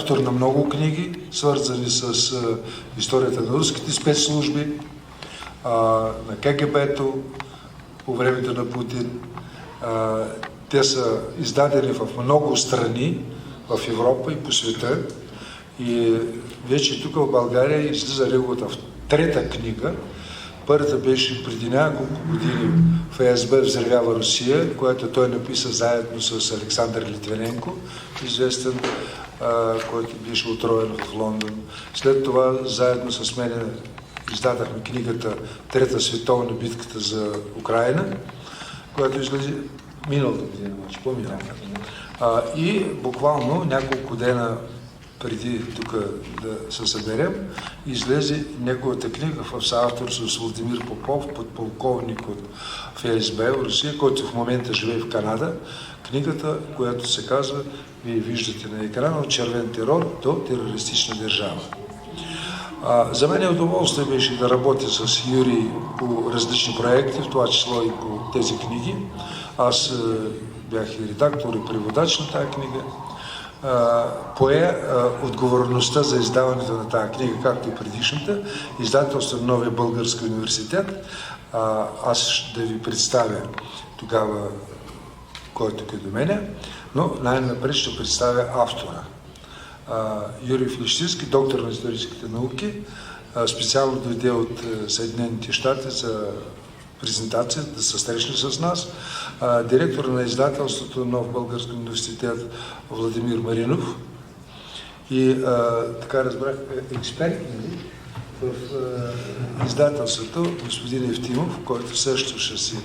автор на много книги, свързани с историята на руските спецслужби, на КГБ-то по времето на Путин. Те са издадени в много страни в Европа и по света. И вече тук в България излиза неговата трета книга. Първата беше преди няколко години ФСБ взривява Русия, която той написа заедно с Александър Литвиненко, известен, който беше отроен в Лондон. След това заедно с мен издадахме книгата Трета световна битката за Украина, която излезе миналата година, по-миналата. И буквално няколко дена преди тук да се съберем, излезе неговата книга в съавтор с Владимир Попов, подполковник от ФСБ в Русия, който в момента живее в Канада. Книгата, която се казва, вие виждате на екрана, от червен терор до терористична държава. За мен удоволствие беше да работя с Юрий по различни проекти, в това число и по тези книги. Аз бях и редактор и преводач на тази книга. Пое отговорността за издаването на тази книга, както и предишната, издателство на новия български университет. Аз да ви представя тогава, който е до мене, но най-напред ще представя автора. Юрий Фелщински, доктор на историческите науки, специално дойде от Съединените щати за презентация, да се срещне с нас. Директор на издателството на Нов български университет Владимир Маринов и така разбрах експерт в издателството господин Евтимов, който също ще си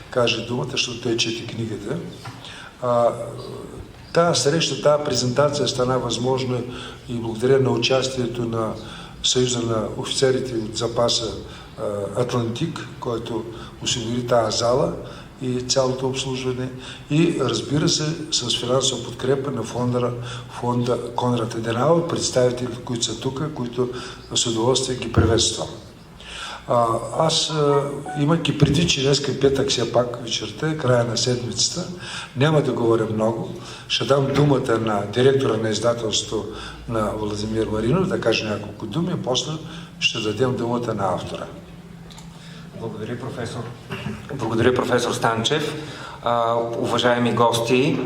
каже думата, защото той чете книгата. Тази среща, тази презентация стана възможна и благодаря на участието на Съюза на офицерите от запаса Атлантик, който осигури тази зала и цялото обслужване. И разбира се, с финансова подкрепа на фонда Конрад Аденауер, представителите, които са тук, които с удоволствие ги приветствам. Аз, имайки преди, че днес е петък все пак вечерта, края на седмицата, няма да говоря много. Ще дам думата на директора на издателството на Владимир Маринов да каже няколко думи, а после ще дадем думата на автора. Благодаря, професор. Благодаря, професор Станчев. Уважаеми гости,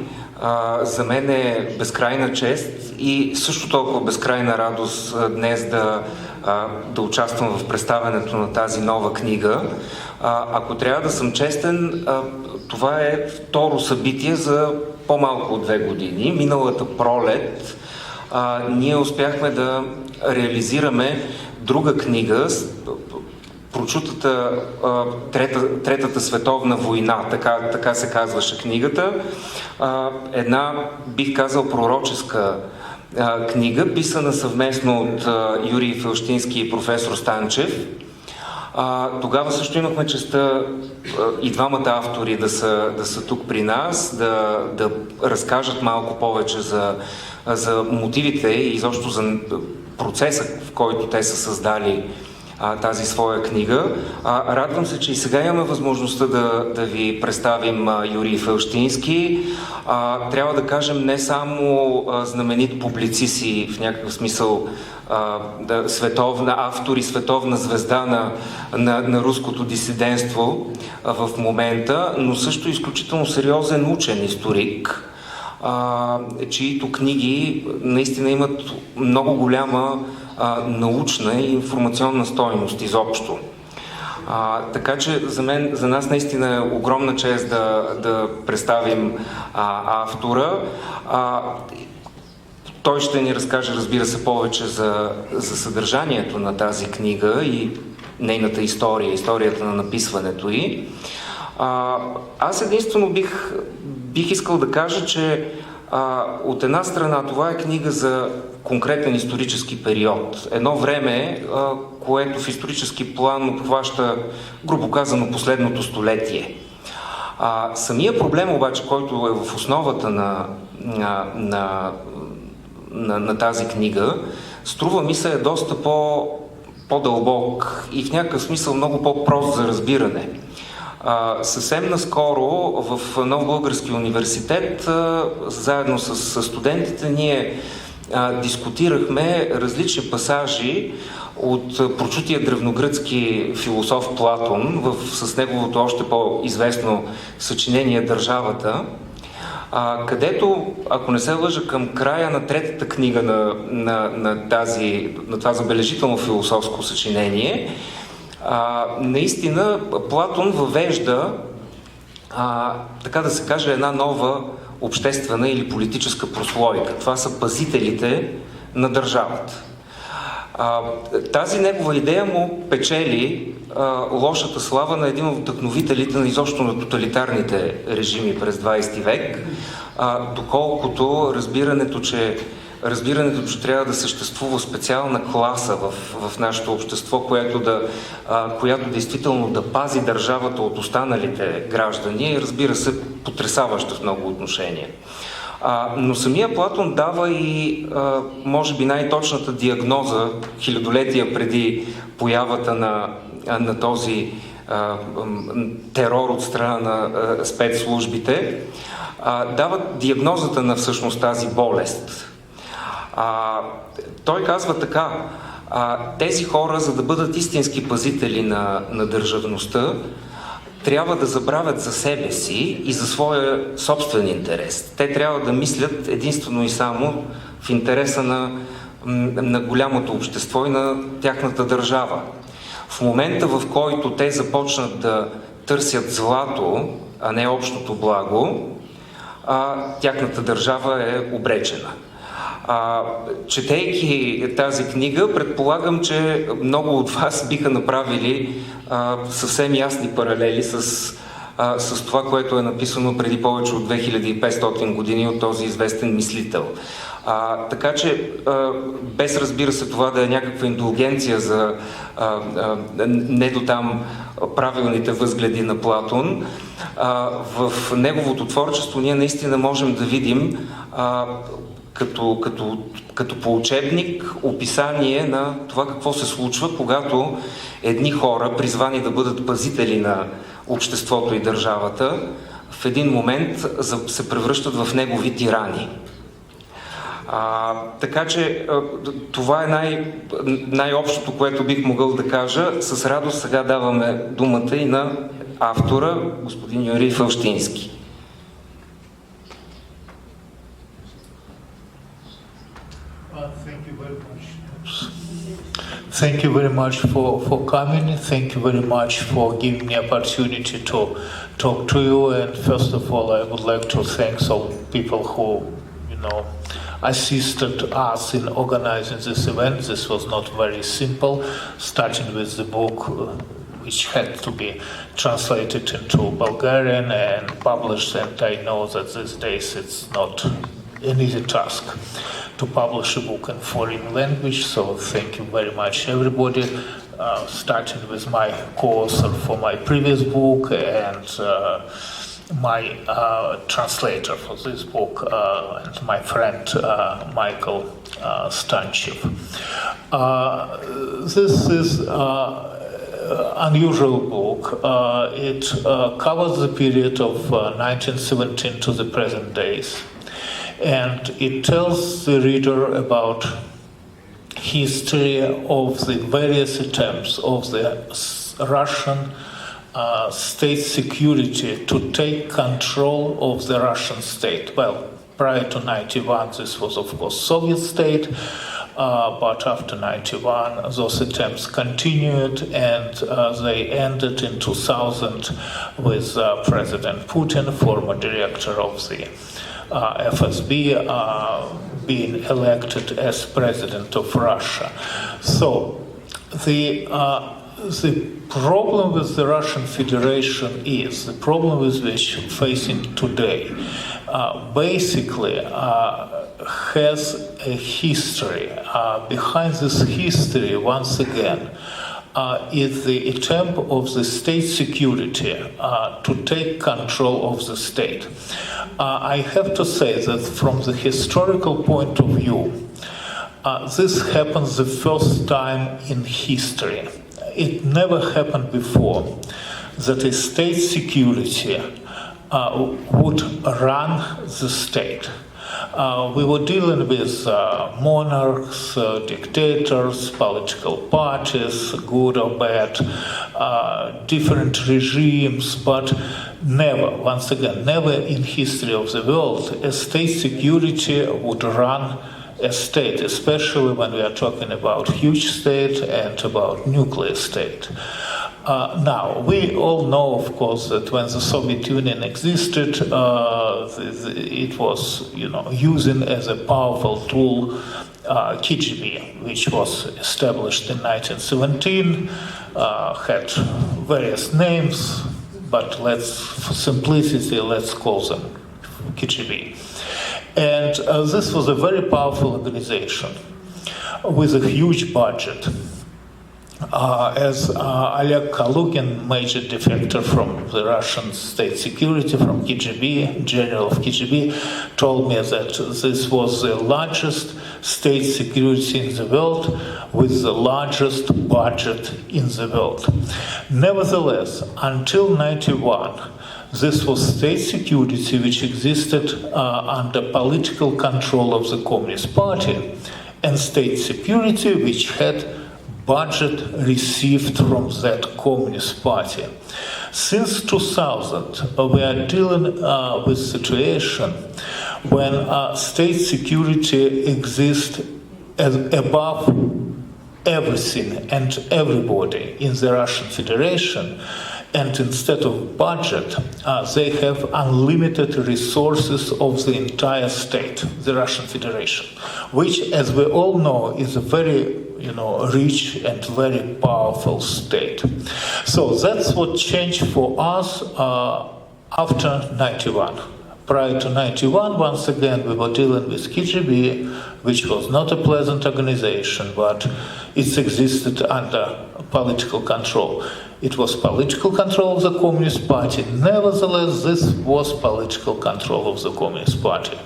за мен е безкрайна чест и също толкова безкрайна радост днес да участвам в представянето на тази нова книга. Ако трябва да съм честен, това е второ събитие за по-малко от 2 години. Миналата пролет ние успяхме да реализираме друга книга, прочутата Третата световна война, така се казваше книгата. Една, бих казал, пророческа книга, писана съвместно от Юрий Фелщински и професор Станчев. Тогава също имахме честта и двамата автори да са тук при нас, да разкажат малко повече за мотивите и изобщо за процеса, в който те са създали тази своя книга. Радвам се, че и сега имаме възможността да ви представим Юрий Фелщински. Трябва да кажем не само знаменит публицист и в някакъв смисъл световна автор и световна звезда на руското дисидентство в момента, но също изключително сериозен учен историк, чието книги наистина имат много голяма научна и информационна стойност изобщо. Така че за нас наистина е огромна чест да представим автора. Той ще ни разкаже, разбира се, повече за съдържанието на тази книга и нейната историята на написването й. Аз единствено бих искал да кажа, че от една страна това е книга за конкретен исторически период. Едно време, което в исторически план обхваща, грубо казано, последното столетие. Самия проблем обаче, който е в основата на тази книга, струва ми се е доста по-дълбок и в някакъв смисъл много по-прост за разбиране. Съвсем наскоро в Нов български университет, заедно с студентите, ние дискутирахме различни пасажи от прочутия древногръцки философ Платон с неговото още по-известно съчинение «Държавата», където, ако не се лъжа, към края на третата книга на това забележително философско съчинение, наистина Платон въвежда, така да се каже, една нова обществена или политическа прослойка. Това са пазителите на държавата. Тази негова идея му печели лошата слава на един от вдъхновителите на изобщо на тоталитарните режими през 20 век, доколкото разбирането, че трябва да съществува специална класа в нашето общество, която действително да пази държавата от останалите граждани, разбира се, потресаваща в много отношения. Но самия Платон дава и, може би, най-точната диагноза хилядолетия преди появата на този терор от страна на спецслужбите, дава диагнозата на всъщност тази болест. Той казва така: тези хора, за да бъдат истински пазители на държавността, трябва да забравят за себе си и за своя собствен интерес. Те трябва да мислят единствено и само в интереса на голямото общество и на тяхната държава. В момента, в който те започнат да търсят злато, а не общото благо, тяхната държава е обречена. Четейки тази книга, предполагам, че много от вас биха направили съвсем ясни паралели с това, което е написано преди повече от 2500 години от този известен мислител. Така че, без, разбира се, това да е някаква индулгенция за не до там правилните възгледи на Платон, в неговото творчество ние наистина можем да видим като по учебник описание на това какво се случва, когато едни хора, призвани да бъдат пазители на обществото и държавата, в един момент се превръщат в негови тирани. Така че това е най-общото, което бих могъл да кажа. С радост сега даваме думата и на автора, господин Юрий Фелщински. Thank you very much for coming. Thank you very much for giving me opportunity to talk to you. And first of all, I would like to thank all people who, assisted us in organizing this event. This was not very simple, starting with the book which had to be translated into Bulgarian and published, and I know that these days it's not an easy task to publish a book in foreign language, so thank you very much everybody, starting with my co-author for my previous book and my translator for this book and my friend Michael Stanchev. This is unusual book. It covers the period of 1917 to the present days. And it tells the reader about history of the various attempts of the Russian state security to take control of the Russian state. Well, prior to 1991, this was of course Soviet state, but after 1991, those attempts continued, and they ended in 2000 with President Putin, former director of the FSB, being elected as president of Russia. So the problem with the Russian Federation is the problem with which we're facing today. Basically has a history. Behind this history, once again, is the attempt of the state security to take control of the state. I have to say that from the historical point of view, this happens the first time in history. It never happened before that a state security would run the state. We were dealing with monarchs, dictators, political parties, good or bad, different regimes, but never, once again, never in history of the world a state security would run a state, especially when we are talking about huge state and about nuclear state. Now, we all know, of course, that when the Soviet Union existed, it was, using as a powerful tool KGB, which was established in 1917, had various names, but for simplicity, let's call them KGB. And this was a very powerful organization with a huge budget. As Oleg Kalugin, major defector from the Russian state security, from KGB, general of KGB, told me that this was the largest state security in the world with the largest budget in the world. Nevertheless, until 1991, this was state security which existed under political control of the Communist Party, and state security which had budget received from that Communist Party. Since 2000, we are dealing with a situation when state security exists above everything and everybody in the Russian Federation, and instead of budget, they have unlimited resources of the entire state, the Russian Federation, which, as we all know, is a very rich and very powerful state. So that's what changed for us after 91. Prior to 91, once again, we were dealing with KGB, which was not a pleasant organization, but it existed under political control. It was political control of the Communist Party. Nevertheless, this was political control of the Communist Party.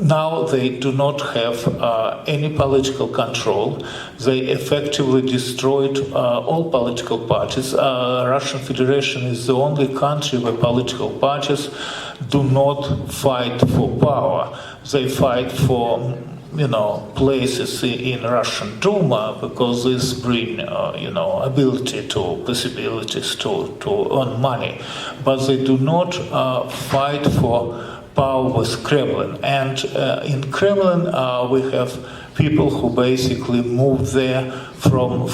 Now they do not have any political control. They effectively destroyed all political parties. Russian Federation is the only country where political parties do not fight for power. They fight for places in Russian Duma, because this bring possibilities to earn money, but they do not fight for power with Kremlin. And in Kremlin, we have people who basically moved there from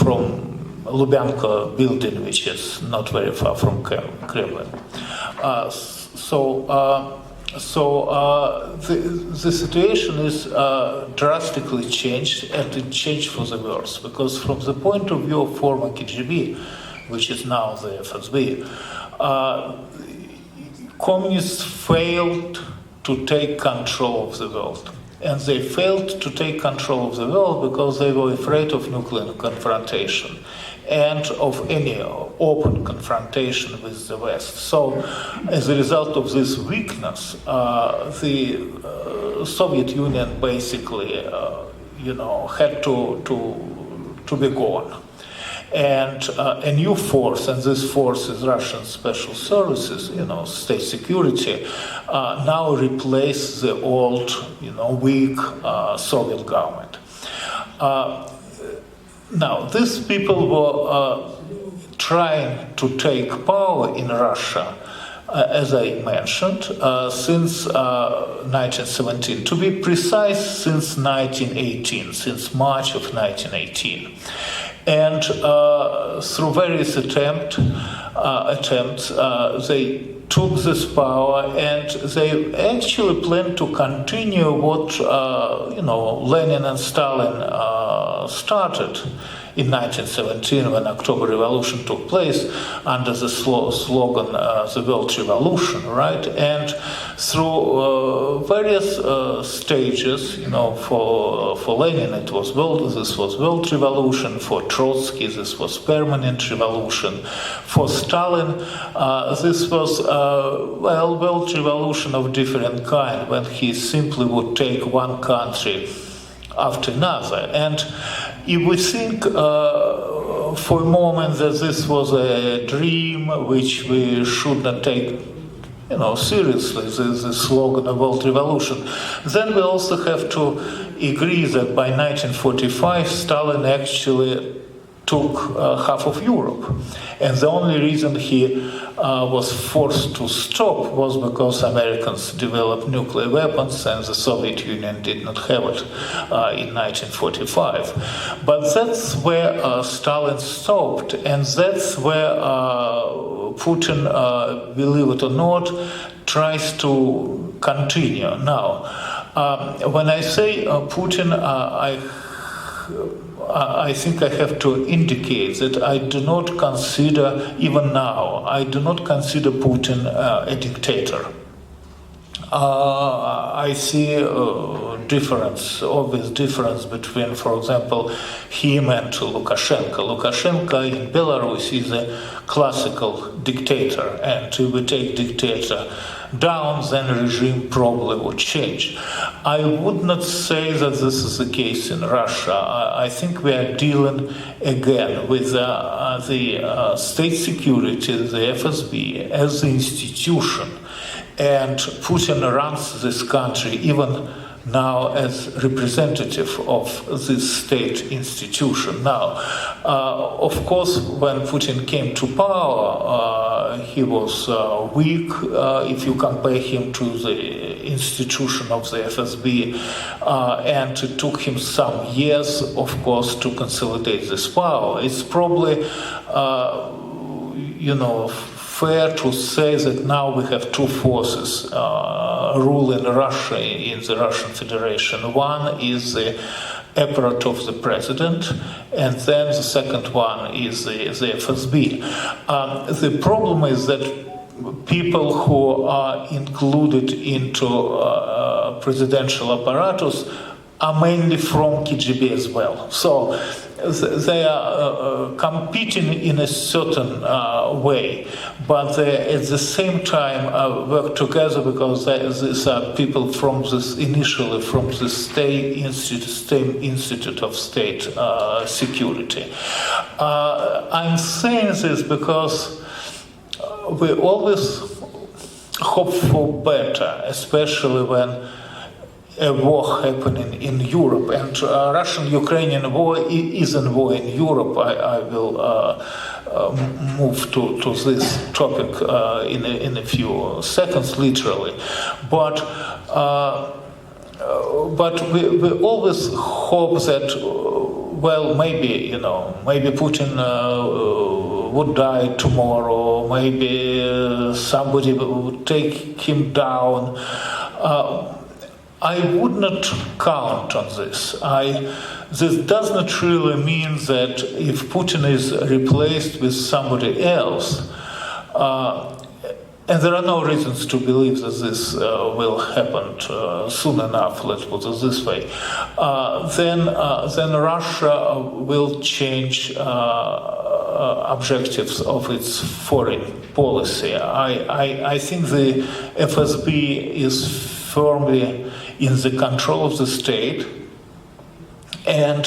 Lubyanka building, which is not very far from Kremlin. The situation is drastically changed, and it changed for the worse, because from the point of view of former KGB, which is now the FSB, communists failed to take control of the world. And they failed to take control of the world because they were afraid of nuclear confrontation and of any open confrontation with the West. So, as a result of this weakness, the Soviet Union basically, had to be gone. And a new force, and this force is Russian special services, state security, now replace the old, weak Soviet government. Now, these people were trying to take power in Russia, as I mentioned, since 1917. To be precise, since 1918, since March of 1918. And through various attempts, they took this power, and they actually planned to continue what Lenin and Stalin started in 1917 when October Revolution took place under the slogan "the World Revolution," right? And through various stages, for Lenin this was World Revolution. For Trotsky, this was Permanent Revolution. For Stalin, this was World Revolution of different kind, when he simply would take one country after another. And if we think for a moment that this was a dream which we should not take seriously the slogan of World Revolution. Then we also have to agree that by 1945 Stalin actually took half of Europe. And the only reason he was forced to stop was because Americans developed nuclear weapons and the Soviet Union did not have it in 1945. But that's where Stalin stopped, and that's where Putin, believe it or not, tries to continue now. When I say Putin, I think I have to indicate that I do not consider, even now, I do not consider Putin a dictator. I see obvious difference between, for example, him and Lukashenko. Lukashenko in Belarus is a classical dictator, and if we take dictator down, then regime probably would change. I would not say that this is the case in Russia. I think we are dealing again with the state security, the FSB, as the institution, and Putin runs this country even now as representative of this state institution. Now, of course, when Putin came to power, he was weak if you compare him to the institution of the FSB, and it took him some years, of course, to consolidate this power. It's probably, fair to say that now we have two forces ruling Russia in the Russian Federation. One is the apparatus of the president, and then the second one is the FSB. The problem is that people who are included into presidential apparatus are mainly from KGB as well. So they are competing in a certain way, but they at the same time work together because these are people from initially from the state institute of state security. I'm saying this because we always hope for better, especially when a war happening in Europe, and Russian-Ukrainian war is a war in Europe. I will move to this topic in a few seconds, literally. But we always hope that, well, maybe Putin would die tomorrow. Maybe somebody would take him down. I would not count on this. This does not really mean that if Putin is replaced with somebody else, and there are no reasons to believe that this will happen soon enough, let's put it this way, then Russia will change objectives of its foreign policy. I think the FSB is firmly in the control of the state, and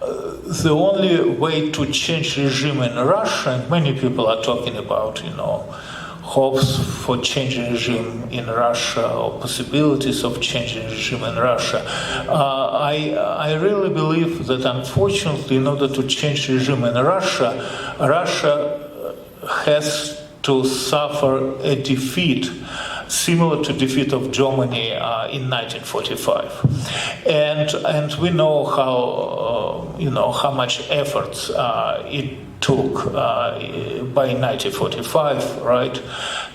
the only way to change regime in Russia, and many people are talking about, hopes for changing regime in Russia or possibilities of changing regime in Russia. I really believe that, unfortunately, in order to change regime in Russia, Russia has to suffer a defeat similar to defeat of Germany in 1945, and we know how much effort it took by 1945, right,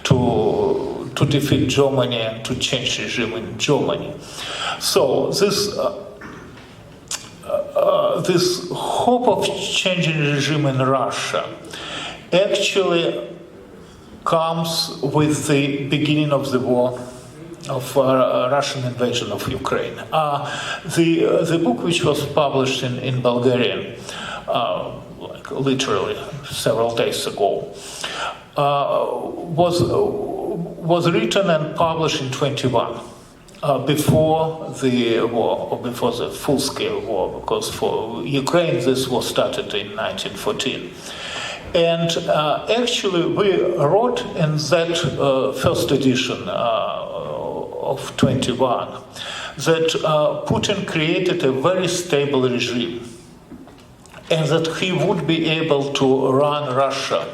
to defeat Germany and to change regime in Germany. So this hope of changing regime in Russia actually comes with the beginning of the war, of Russian invasion of Ukraine. The book which was published in Bulgarian, literally several days ago, was written and published in 21, before the war, or before the full-scale war, because for Ukraine this was started in 1914. And actually, we wrote in that first edition of 21 that Putin created a very stable regime, and that he would be able to run Russia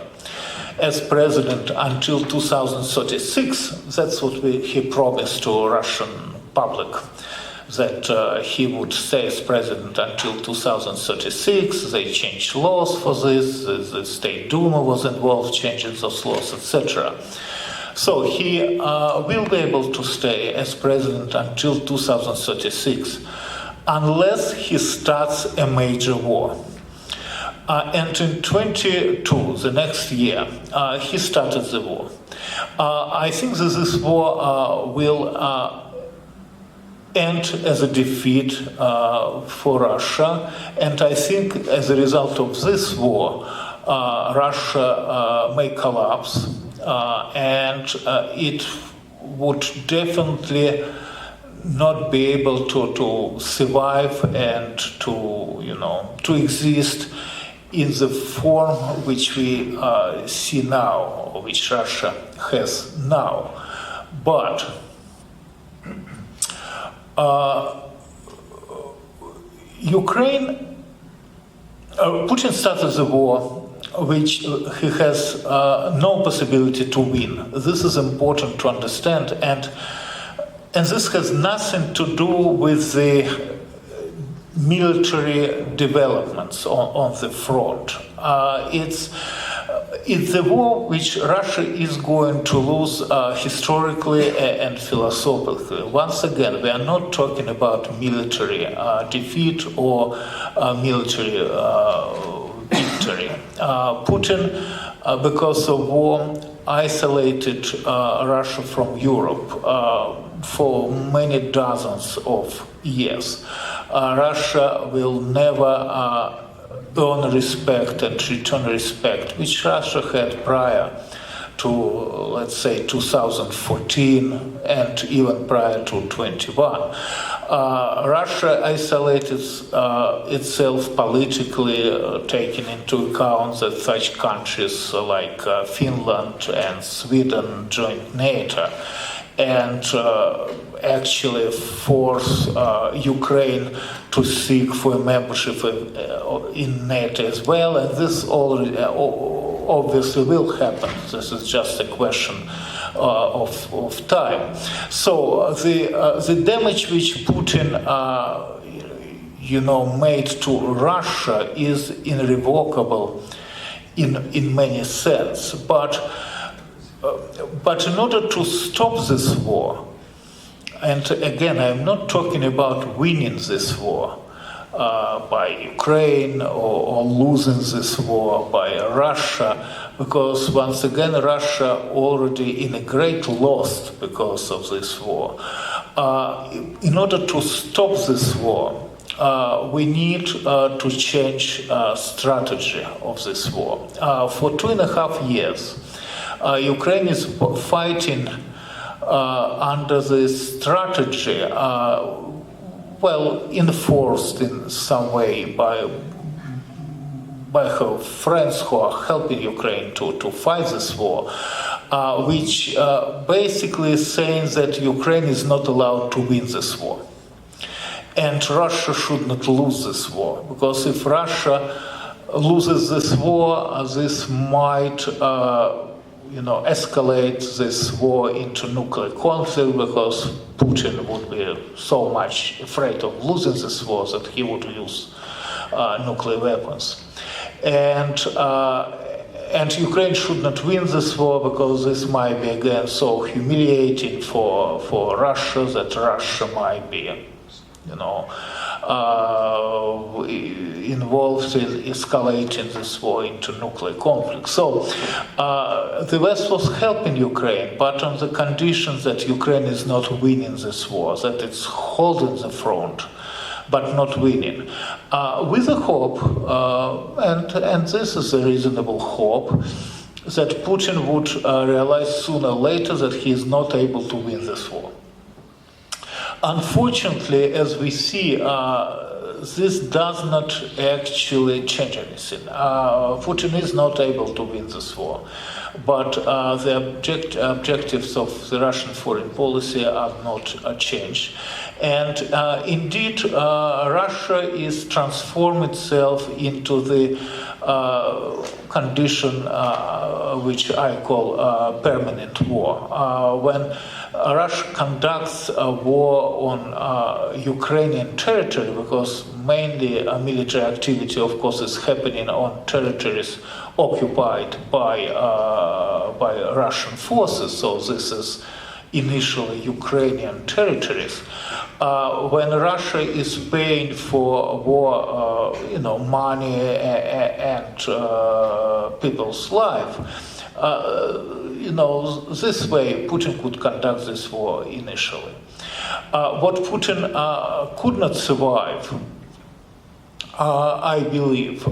as president until 2036. That's what he promised to Russian public, that he would stay as president until 2036. They changed laws for this. The State Duma was involved changing those laws, etc. So he will be able to stay as president until 2036, unless he starts a major war. And in 22, the next year, he started the war. I think that this war will end as a defeat for Russia, and I think as a result of this war, Russia may collapse, and it would definitely not be able to survive and to exist in the form which we see now, or which Russia has now. But Ukraine, Putin started the war which he has no possibility to win. This is important to understand, and this has nothing to do with the military developments on the front. It's a war which Russia is going to lose historically and philosophically. Once again, we are not talking about military defeat or military victory. Putin, because of war, isolated Russia from Europe for many dozens of years. Russia will never earn respect and return respect, which Russia had prior to, let's say, 2014 and even prior to 21. Russia isolated itself politically, taking into account that such countries like Finland and Sweden joined NATO, and actually force Ukraine to seek for a membership in NATO as well, and this already obviously will happen. This is just a question of time. So the damage which Putin made to Russia is irrevocable in many sense, but in order to stop this war, and again, I'm not talking about winning this war by Ukraine or losing this war by Russia, because once again, Russia already in a great loss because of this war. In order to stop this war, we need to change strategy of this war. For 2.5 years, Ukraine is fighting under this strategy, enforced in some way by her friends who are helping Ukraine to fight this war, which basically is saying that Ukraine is not allowed to win this war. And Russia should not lose this war, because if Russia loses this war, this might escalate this war into nuclear conflict, because Putin would be so much afraid of losing this war that he would use nuclear weapons. And Ukraine should not win this war, because this might be again so humiliating for Russia that Russia might be involved in escalating this war into nuclear conflict. So the West was helping Ukraine, but on the condition that Ukraine is not winning this war, that it's holding the front, but not winning. With the hope, and this is a reasonable hope, that Putin would realize sooner or later that he is not able to win this war. Unfortunately, as we see, this does not actually change anything. Putin is not able to win this war, but the objectives of the Russian foreign policy are not changed. And indeed, Russia is transforming itself into the condition which I call permanent war. When Russia conducts a war on Ukrainian territory, because mainly military activity, of course, is happening on territories occupied by Russian forces, so this is initially Ukrainian territories. When Russia is paying for war, money and people's life, this way Putin could conduct this war initially. What Putin could not survive, I believe,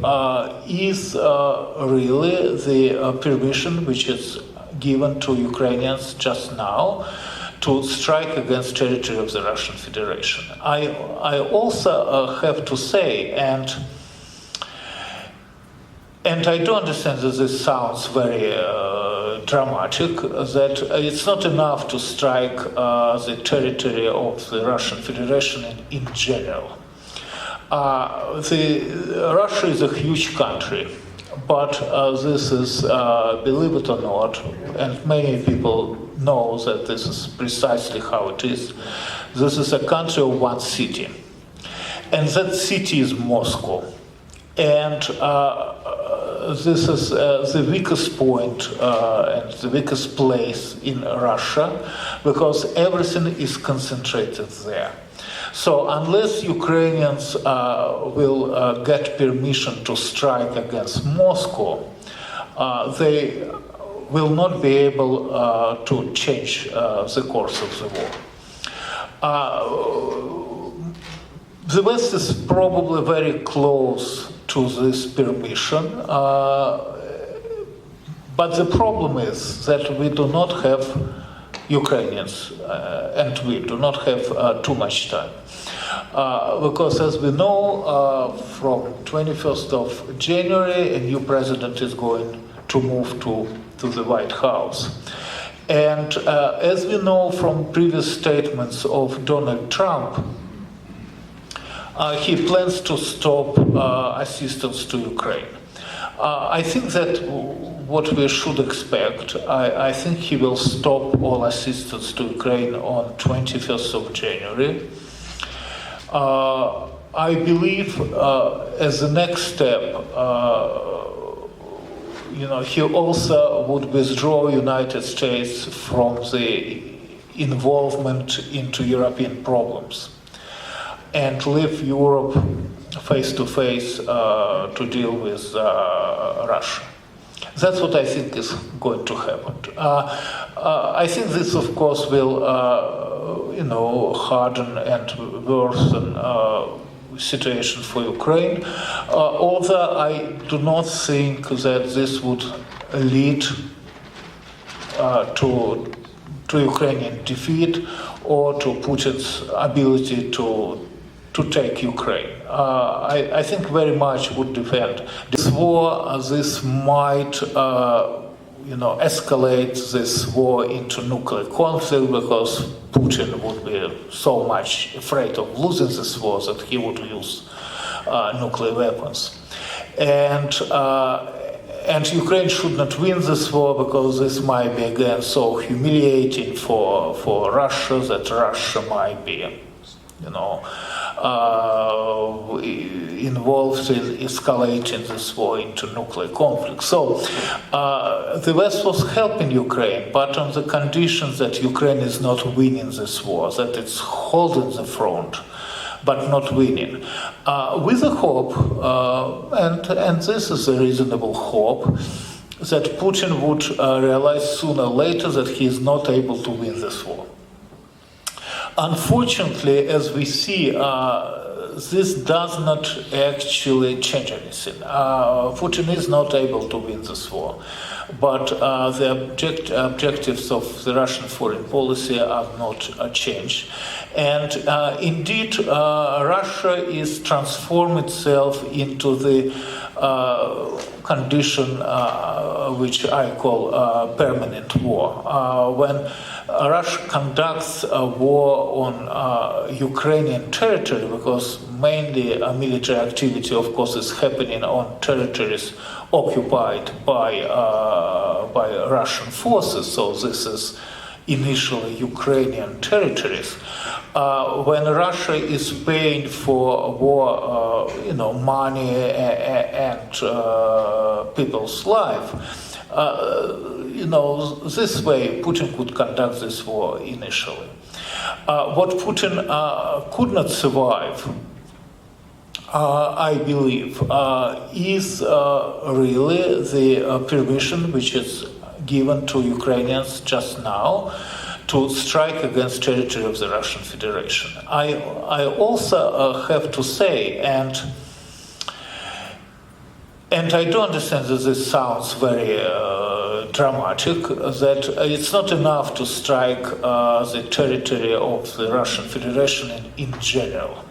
is really the permission which is given to Ukrainians just now to strike against territory of the Russian Federation. I also have to say, and I do understand that this sounds very dramatic, that it's not enough to strike the territory of the Russian Federation in general. Russia is a huge country, but this is, believe it or not, and many people know that this is precisely how it is, this is a country of one city. And that city is Moscow. And this is the weakest point and the weakest place in Russia, because everything is concentrated there. So unless Ukrainians will get permission to strike against Moscow, they will not be able to change the course of the war. The West is probably very close to this permission, but the problem is that we do not have Ukrainians, and we do not have too much time. Because as we know, from 21st of January, a new president is going to move to the White House. And as we know from previous statements of Donald Trump, he plans to stop assistance to Ukraine. I think that what we should expect, I think he will stop all assistance to Ukraine on 21st of January. I believe as the next step, he also would withdraw United States from the involvement into European problems and leave Europe face to face to deal with Russia. That's what I think is going to happen. I think this, of course, will, harden and worsen situation for Ukraine. Although I do not think that this would lead to Ukrainian defeat or to Putin's ability to take Ukraine. I think very much would depend. This war, this might, escalate this war into nuclear conflict, because Putin would be so much afraid of losing this war that he would use nuclear weapons. And Ukraine should not win this war, because this might be again so humiliating for Russia that Russia might be, involved in escalating this war into nuclear conflict. So the West was helping Ukraine, but on the conditions that Ukraine is not winning this war, that it's holding the front, but not winning. With the hope, and this is a reasonable hope, that Putin would realize sooner or later that he is not able to win this war. Unfortunately, as we see, this does not actually change anything. Putin is not able to win this war, but the objectives of the Russian foreign policy are not changed. And indeed, Russia is transforming itself into the condition which I call permanent war. When Russia conducts a war on Ukrainian territory, because mainly military activity, of course, is happening on territories occupied by Russian forces, so this is initially Ukrainian territories. When Russia is paying for war, money and people's life, this way Putin could conduct this war initially. What Putin could not survive, I believe, is really the permission which is given to Ukrainians just now to strike against territory of the Russian Federation. I also have to say, and I do understand that this sounds very dramatic, that it's not enough to strike the territory of the Russian Federation in general.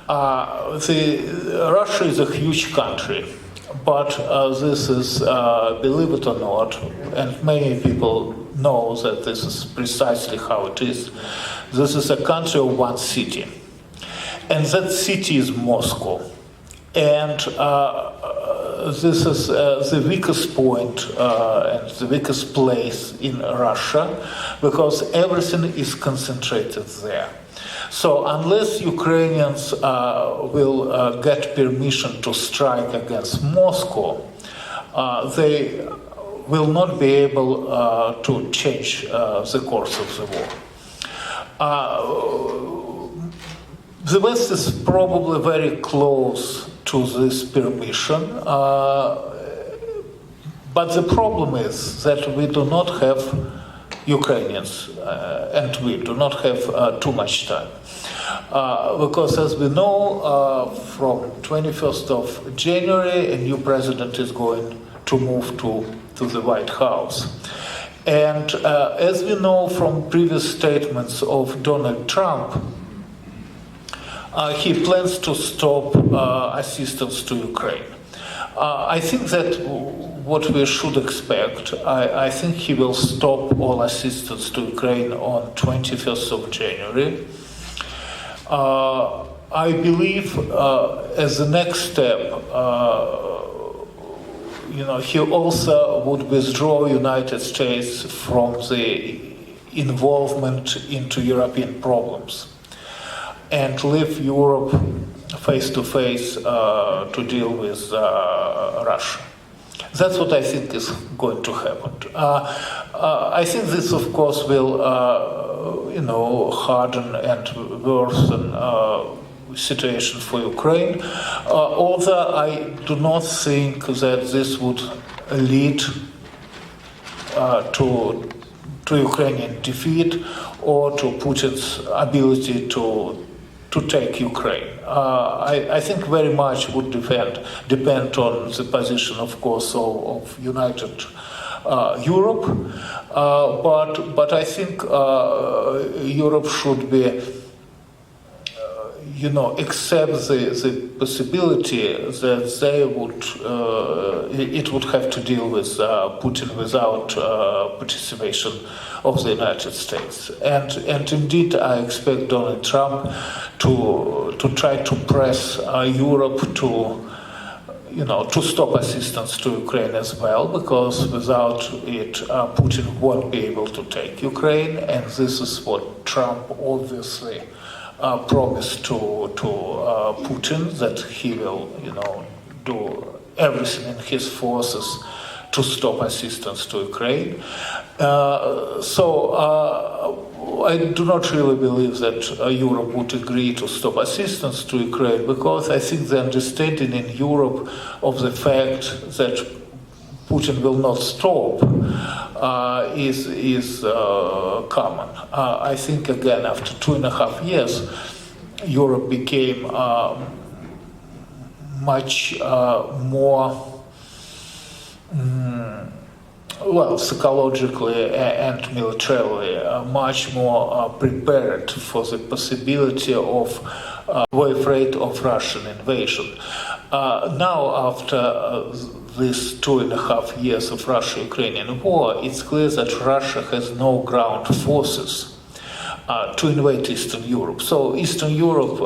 Russia is a huge country, but this is, believe it or not, and many people know that this is precisely how it is. This is a country of one city, and that city is Moscow. And this is the weakest point and the weakest place in Russia, because everything is concentrated there. So unless Ukrainians will get permission to strike against Moscow, they will not be able to change the course of the war. The West is probably very close to this permission, but the problem is that we do not have Ukrainians, and we do not have too much time. Because as we know, from 21st of January, a new president is going to move to the White House. And as we know from previous statements of Donald Trump, he plans to stop assistance to Ukraine. I think that what we should expect, I think he will stop all assistance to Ukraine on 21st of January. I believe as the next step, he also would withdraw United States from the involvement into European problems and leave Europe face to face to deal with Russia. That's what I think is going to happen. I think this, of course, will, harden and worsen situation for Ukraine. Although I do not think that this would lead to Ukrainian defeat or to Putin's ability to take Ukraine. I think very much would depend on the position, of course, of United Europe. But I think Europe should be, accept the possibility that they would, it would have to deal with Putin without participation of the United States. And indeed, I expect Donald Trump to try to press Europe to stop assistance to Ukraine as well, because without it, Putin won't be able to take Ukraine, and this is what Trump obviously promised to Putin, that he will, do everything in his forces to stop assistance to Ukraine. So I do not really believe that Europe would agree to stop assistance to Ukraine, because I think the understanding in Europe of the fact that Putin will not stop is common. I think again after 2.5 years, Europe became much more psychologically and militarily much more prepared for the possibility of were afraid of Russian invasion. Now, after this 2.5 years of Russia-Ukrainian war, it's clear that Russia has no ground forces to invade Eastern Europe. So Eastern Europe,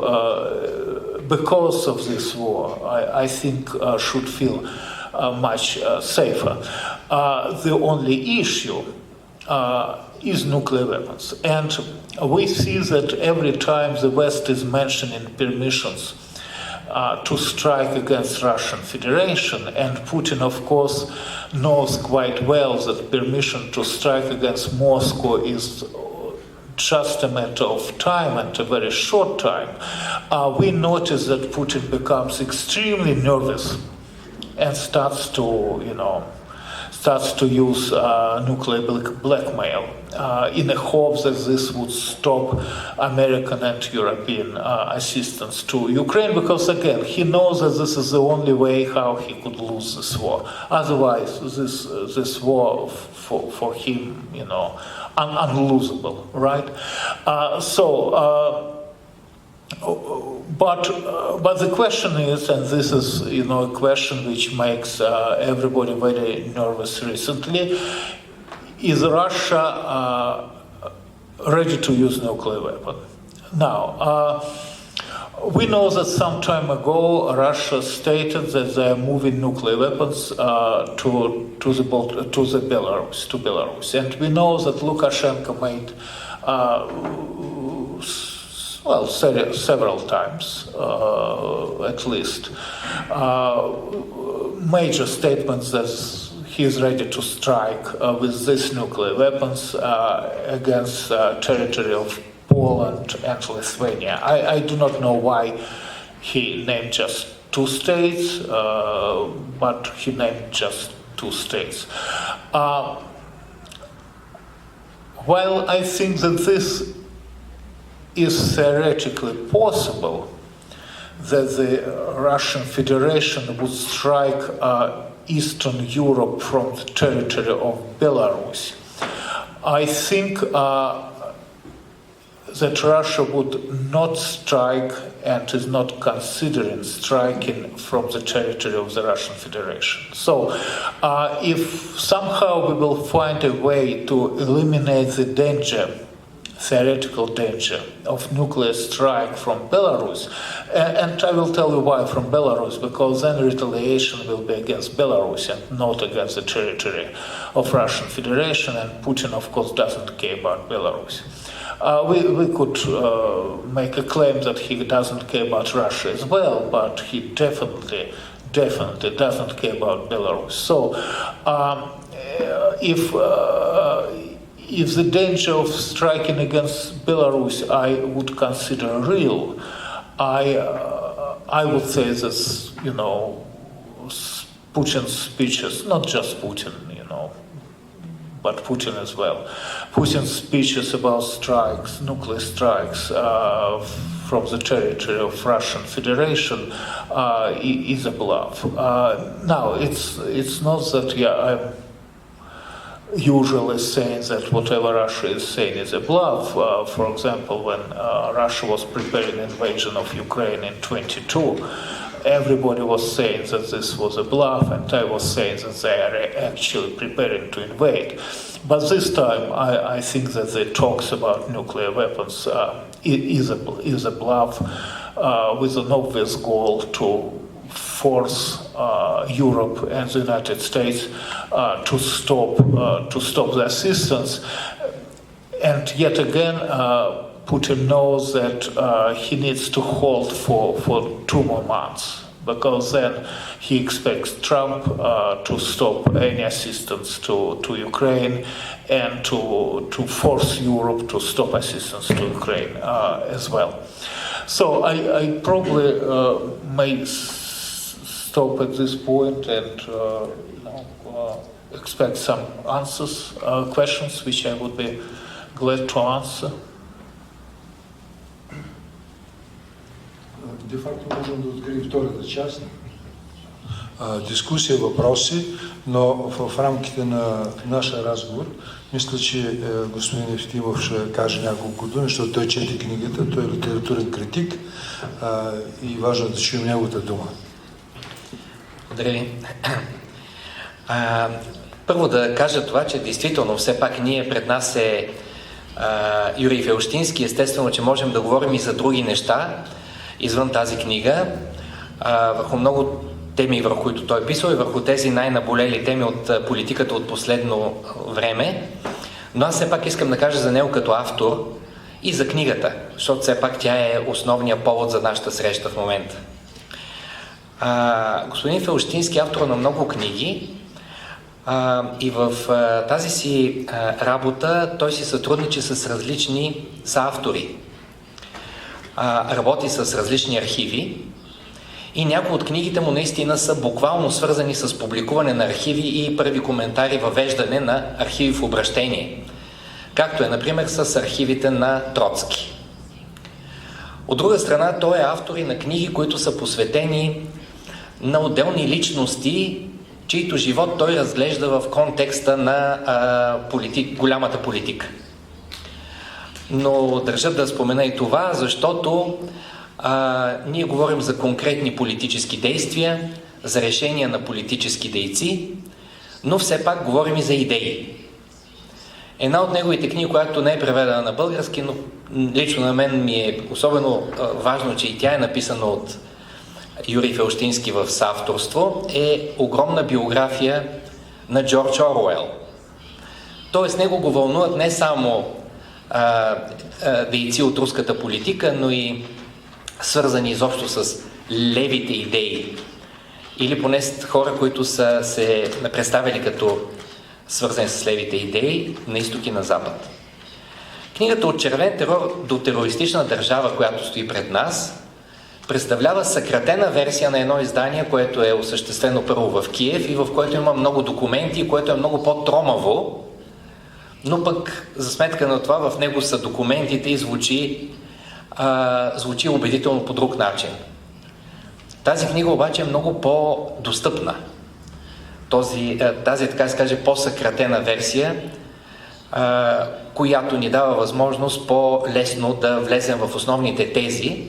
because of this war, I think should feel much safer. The only issue is nuclear weapons. And we see that every time the West is mentioning permissions to strike against Russian Federation, and Putin, of course, knows quite well that permission to strike against Moscow is just a matter of time and a very short time, we notice that Putin becomes extremely nervous and starts to use nuclear blackmail in the hopes that this would stop American and European assistance to Ukraine, because again, he knows that this is the only way how he could lose this war. Otherwise, this war for him, unlosable, right? But the question is, and this is a question which makes everybody very nervous recently, is Russia ready to use nuclear weapon? Now, we know that some time ago Russia stated that they are moving nuclear weapons to Belarus, and we know that Lukashenko made several times, at least, major statements that he is ready to strike with these nuclear weapons against territory of Poland and Lithuania. I do not know why he named just 2 states, but he named just 2 states. While I think that this is theoretically possible, that the Russian Federation would strike Eastern Europe from the territory of Belarus, I think that Russia would not strike and is not considering striking from the territory of the Russian Federation. So if somehow we will find a way to eliminate the danger, theoretical danger of nuclear strike from Belarus, and I will tell you why from Belarus, because then retaliation will be against Belarus and not against the territory of Russian Federation, and Putin, of course, doesn't care about Belarus. We could make a claim that he doesn't care about Russia as well, but he definitely doesn't care about Belarus. So if the danger of striking against Belarus I would consider real, I would say that Putin's speeches, not just Putin, but Putin as well, Putin's speeches about strikes, nuclear strikes from the territory of Russian Federation is a bluff. Now, it's not that I'm usually saying that whatever Russia is saying is a bluff. For example, when Russia was preparing invasion of Ukraine in 1922, everybody was saying that this was a bluff, and I was saying that they are actually preparing to invade. But this time, I think that the talks about nuclear weapons is a bluff with an obvious goal to force Europe and the United States to stop the assistance. And yet again, Putin knows that he needs to hold for 2 more months, because then he expects Trump to stop any assistance to Ukraine and to force Europe to stop assistance to Ukraine as well. So I probably may stop at this point and expect some answers, questions which I would be glad to answer. Де факто можем да открием втората част. Дискусия, въпроси, но в рамките на нашия разговор мисля, че господин Ефтимов ще каже няколко думи, защото той чете книгата, той е литературен критик и важно да чуем неговата дума. Благодаря ви. Първо да кажа това, че действително все пак ние пред нас е Юрий Фелщински. Естествено, че можем да говорим и за други неща извън тази книга, върху много теми, върху които той е писал и върху тези най-наболели теми от политиката от последно време. Но аз все пак искам да кажа за него като автор и за книгата, защото все пак тя е основният повод за нашата среща в момента. Господин Фелщински е автор на много книги и в тази си работа той си сътрудничи с различни съавтори. Работи с различни архиви и някои от книгите му наистина са буквално свързани с публикуване на архиви и първи коментари, въвеждане на архиви в обращение, както е, например, с архивите на Троцки. От друга страна, той е автор и на книги, които са посветени на отделни личности, чието живот той разглежда в контекста на голямата политика. Но държа да спомена и това, защото ние говорим за конкретни политически действия, за решения на политически дейци, но все пак говорим и за идеи. Една от неговите книги, която не е преведена на български, но лично на мен ми е особено важно, че и тя е написана от Юрий Фелщински в съавторство, е огромна биография на Джордж Оруел. Тоест него го вълнуват не само дейци от руската политика, но и свързани изобщо с левите идеи. Или поне хора, които са се представили като свързани с левите идеи на изток и на запад. Книгата От червен терор до терористична държава, която стои пред нас, представлява съкратена версия на едно издание, което е осъществено първо в Киев и в което има много документи, което е много по-тромаво, но пък за сметка на това в него са документите и звучи убедително по друг начин. Тази книга обаче е много по-достъпна. Тази, така се каже, по-съкратена версия, която ни дава възможност по-лесно да влезем в основните тези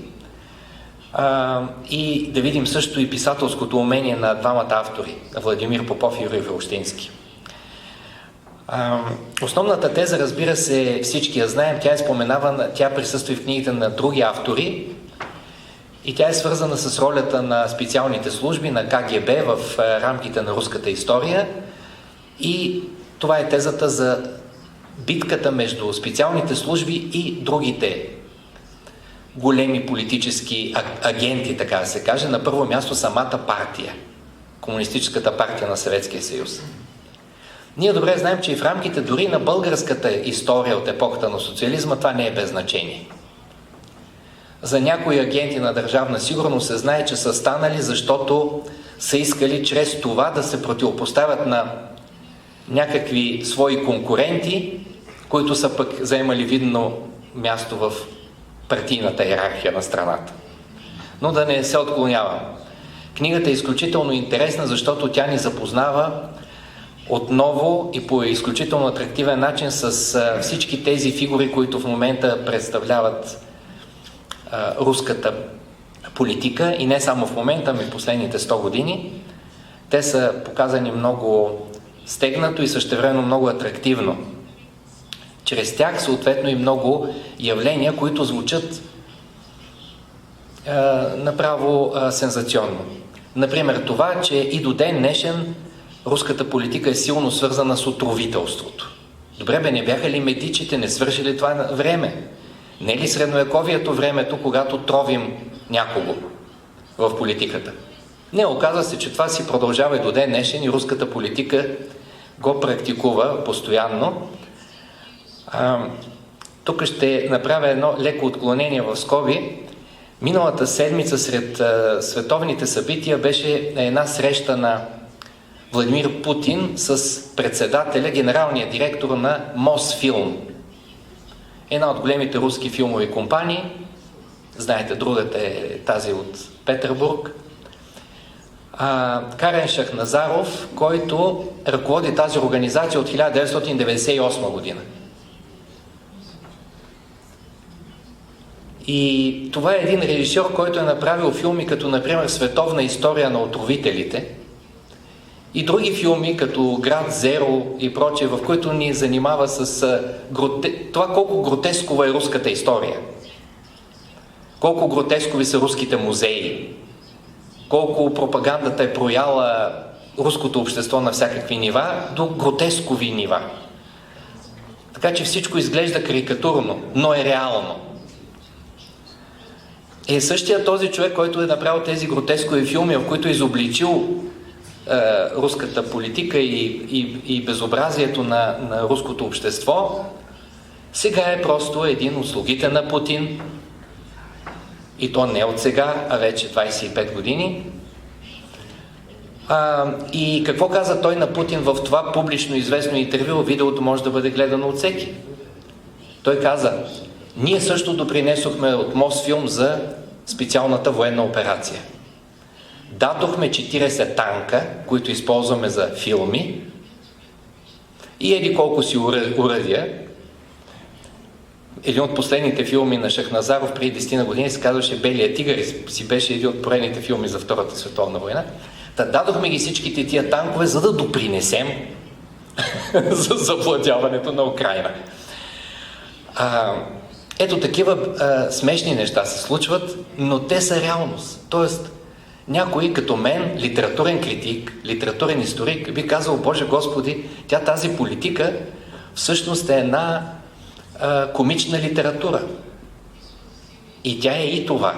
и да видим също и писателското умение на двамата автори, Владимир Попов и Юрий Фелщински. Основната теза, разбира се, всички я знаем, тя е споменавана, тя присъства и в книгите на други автори и тя е свързана с ролята на специалните служби, на КГБ в рамките на руската история и това е тезата за битката между специалните служби и другите големи политически агенти, така да се каже. На първо място самата партия, Комунистическата партия на Съветския съюз. Ние добре знаем, че и в рамките дори на българската история от епохата на социализма това не е без значение. За някои агенти на държавна сигурност се знае, че са станали, защото са искали чрез това да се противопоставят на някакви свои конкуренти, които са пък заемали видно място в партийната иерархия на страната. Но да не се отклонявам. Книгата е изключително интересна, защото тя ни запознава отново и по изключително атрактивен начин с всички тези фигури, които в момента представляват руската политика и не само в момента, ами в последните 100 години. Те са показани много стегнато и същевременно много атрактивно. Чрез тях съответно и много явления, които звучат направо сензационно. Например това, че и до ден днешен руската политика е силно свързана с отровителството. Добре бе, не бяха ли медичите, не свършили това време? Не е ли средновековието времето, когато тровим някого в политиката? Не, оказва се, че това си продължава и до ден днешен и руската политика го практикува постоянно. Тук ще направя едно леко отклонение в скоби. Миналата седмица сред световните събития беше една среща на Владимир Путин с председателя, генералния директор на Мосфилм. Една от големите руски филмови компании, знаете, другата е тази от Петербург. Карен Шахназаров, който ръководи тази организация от 1998 година. И това е един режисьор, който е направил филми като, например, Световна история на отровителите и други филми, като Град Зеро и прочее, в които ни занимава с това колко гротескова е руската история, колко гротескови са руските музеи, колко пропагандата е прояла руското общество на всякакви нива до гротескови нива. Така че всичко изглежда карикатурно, но е реално. Е същия този човек, който е направил тези гротескови филми, в които е изобличил руската политика и безобразието на руското общество, сега е просто един от слугите на Путин, и то не от сега, а вече 25 години. И какво каза той на Путин в това публично известно интервю? Видеото може да бъде гледано от всеки. Той каза: ние също допринесохме от Мосфилм за специалната военна операция. Дадохме 40 танка, които използваме за филми, и еди колко си уръдия. Един от последните филми на Шахназаров преди 10 години се казваше Белия тигър и си беше един от поредните филми за Втората световна война. Дадохме ги всичките тия танкове, за да допринесем за завладяването на Украйна. Ето такива смешни неща се случват, но те са реалност. Тоест, някой като мен, литературен критик, литературен историк, би казал: Боже Господи, тази политика всъщност е една комична литература. И тя е и това.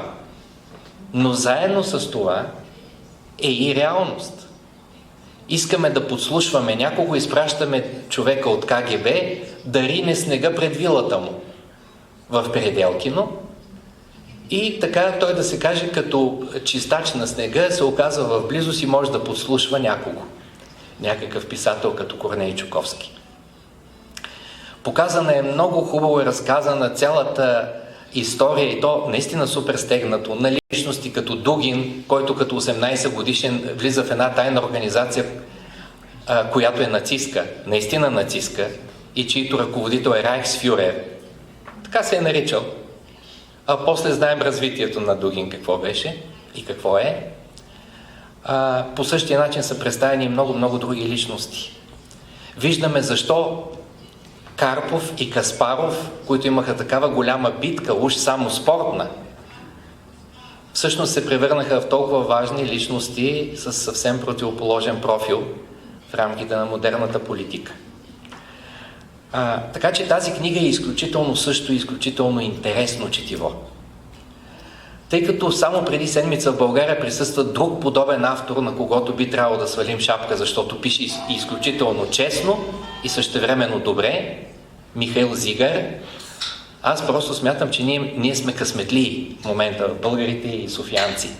Но заедно с това е и реалност. Искаме да подслушваме някого, изпращаме човека от КГБ да рине снега пред вилата му в Пределкино и така той, да се каже, като чистач на снега, се оказва в близост и може да подслушва някого. Някакъв писател като Корней Чуковски. Показана е много хубаво и разказана цялата история, и то наистина супер стегнато, на личности като Дугин, който като 18 годишен влиза в една тайна организация, която е нацистка, наистина нацистка, и чийто ръководител е Райхсфюрер. Така се е наричал. А после знаем развитието на Дугин какво беше и какво е. По същия начин са представени много други личности. Виждаме защо Карпов и Каспаров, които имаха такава голяма битка, уж само спортна, всъщност се превърнаха в толкова важни личности с съвсем противоположен профил в рамките на модерната политика. Така че тази книга е изключително интересно четиво. Тъй като само преди седмица в България присъства друг подобен автор, на когото би трябвало да свалим шапка, защото пише изключително честно и същевременно добре, Михаил Зигар. Аз просто смятам, че ние сме късметли в момента, българите и софиянци.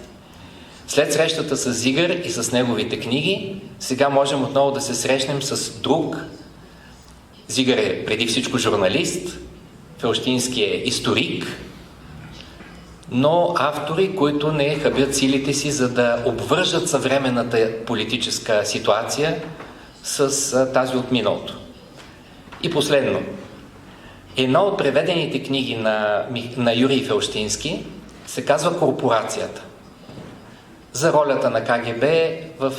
След срещата с Зигар и с неговите книги, сега можем отново да се срещнем с друг. Зигар е преди всичко журналист, Фелщински е историк, но автори, които не хабят силите си, за да обвържат съвременната политическа ситуация с тази от миналото. И последно, една от преведените книги на Юрий Фелщински се казва Корпорацията, за ролята на КГБ в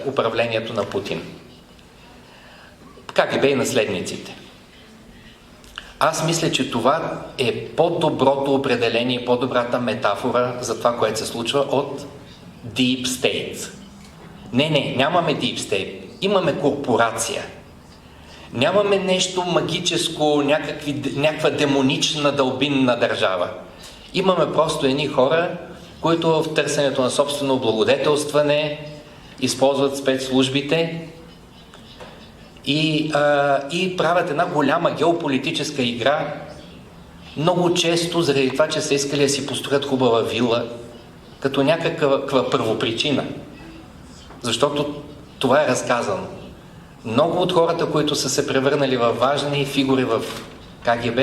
управлението на Путин. КГБ и наследниците. Аз мисля, че това е по-доброто определение, по-добрата метафора за това, което се случва от Deep State. Не, нямаме Deep State. Имаме корпорация. Нямаме нещо магическо, някаква демонична дълбинна държава. Имаме просто едни хора, които в търсенето на собствено облагодетелстване използват спецслужбите и правят една голяма геополитическа игра много често заради това, че са искали да си построят хубава вила, като някаква първопричина. Защото това е разказано. Много от хората, които са се превърнали в важни фигури в КГБ,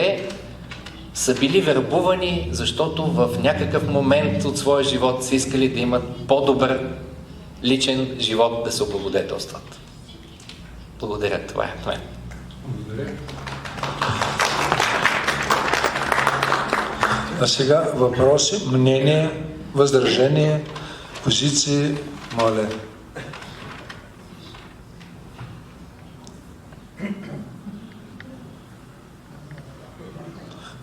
са били вербувани, защото в някакъв момент от своя живот са искали да имат по-добър личен живот, да се облагодетелстват. Благодаря, това е от мен. Благодаря. А сега въпроси, мнения, възражения, позиции, моля.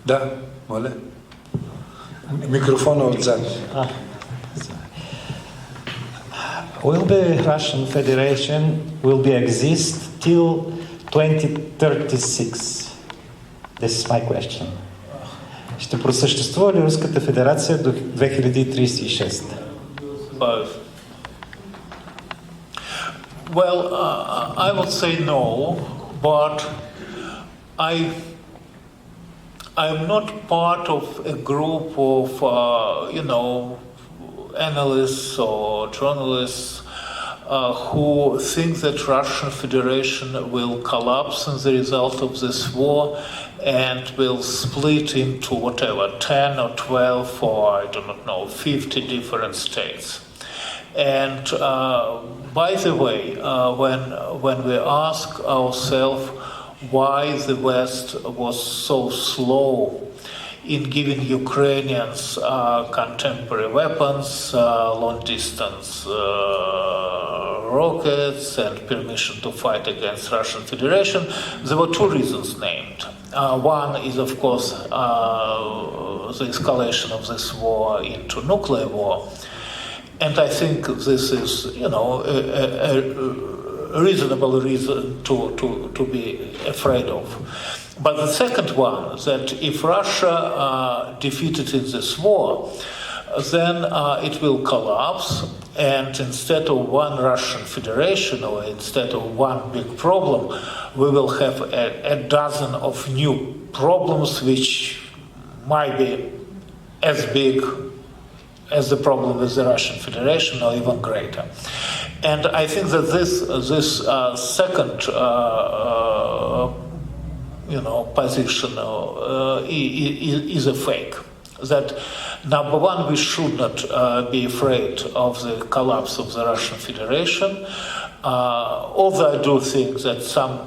Да, моля. Микрофона отзад. Will the Russian Federation will be exist till 2036? This is my question. Ще просъществува ли Руската федерация до 2036? Both. Well, I would say no, but I'm not part of a group of, analysts or journalists who think that Russian Federation will collapse as a result of this war and will split into whatever, 10 or 12 or I do not know, 50 different states. And by the way, when we ask ourselves why the West was so slow in giving Ukrainians contemporary weapons, long-distance rockets, and permission to fight against Russian Federation, there were two reasons named. One is, of course, the escalation of this war into nuclear war. And I think this is, a reasonable reason to be afraid of. But the second one, that if Russia defeated in this war, then it will collapse, and instead of one Russian Federation or instead of one big problem, we will have a dozen of new problems which might be as big as the problem with the Russian Federation or even greater. And I think that this second position is a fake. That number one, we should not be afraid of the collapse of the Russian Federation, although I do think that some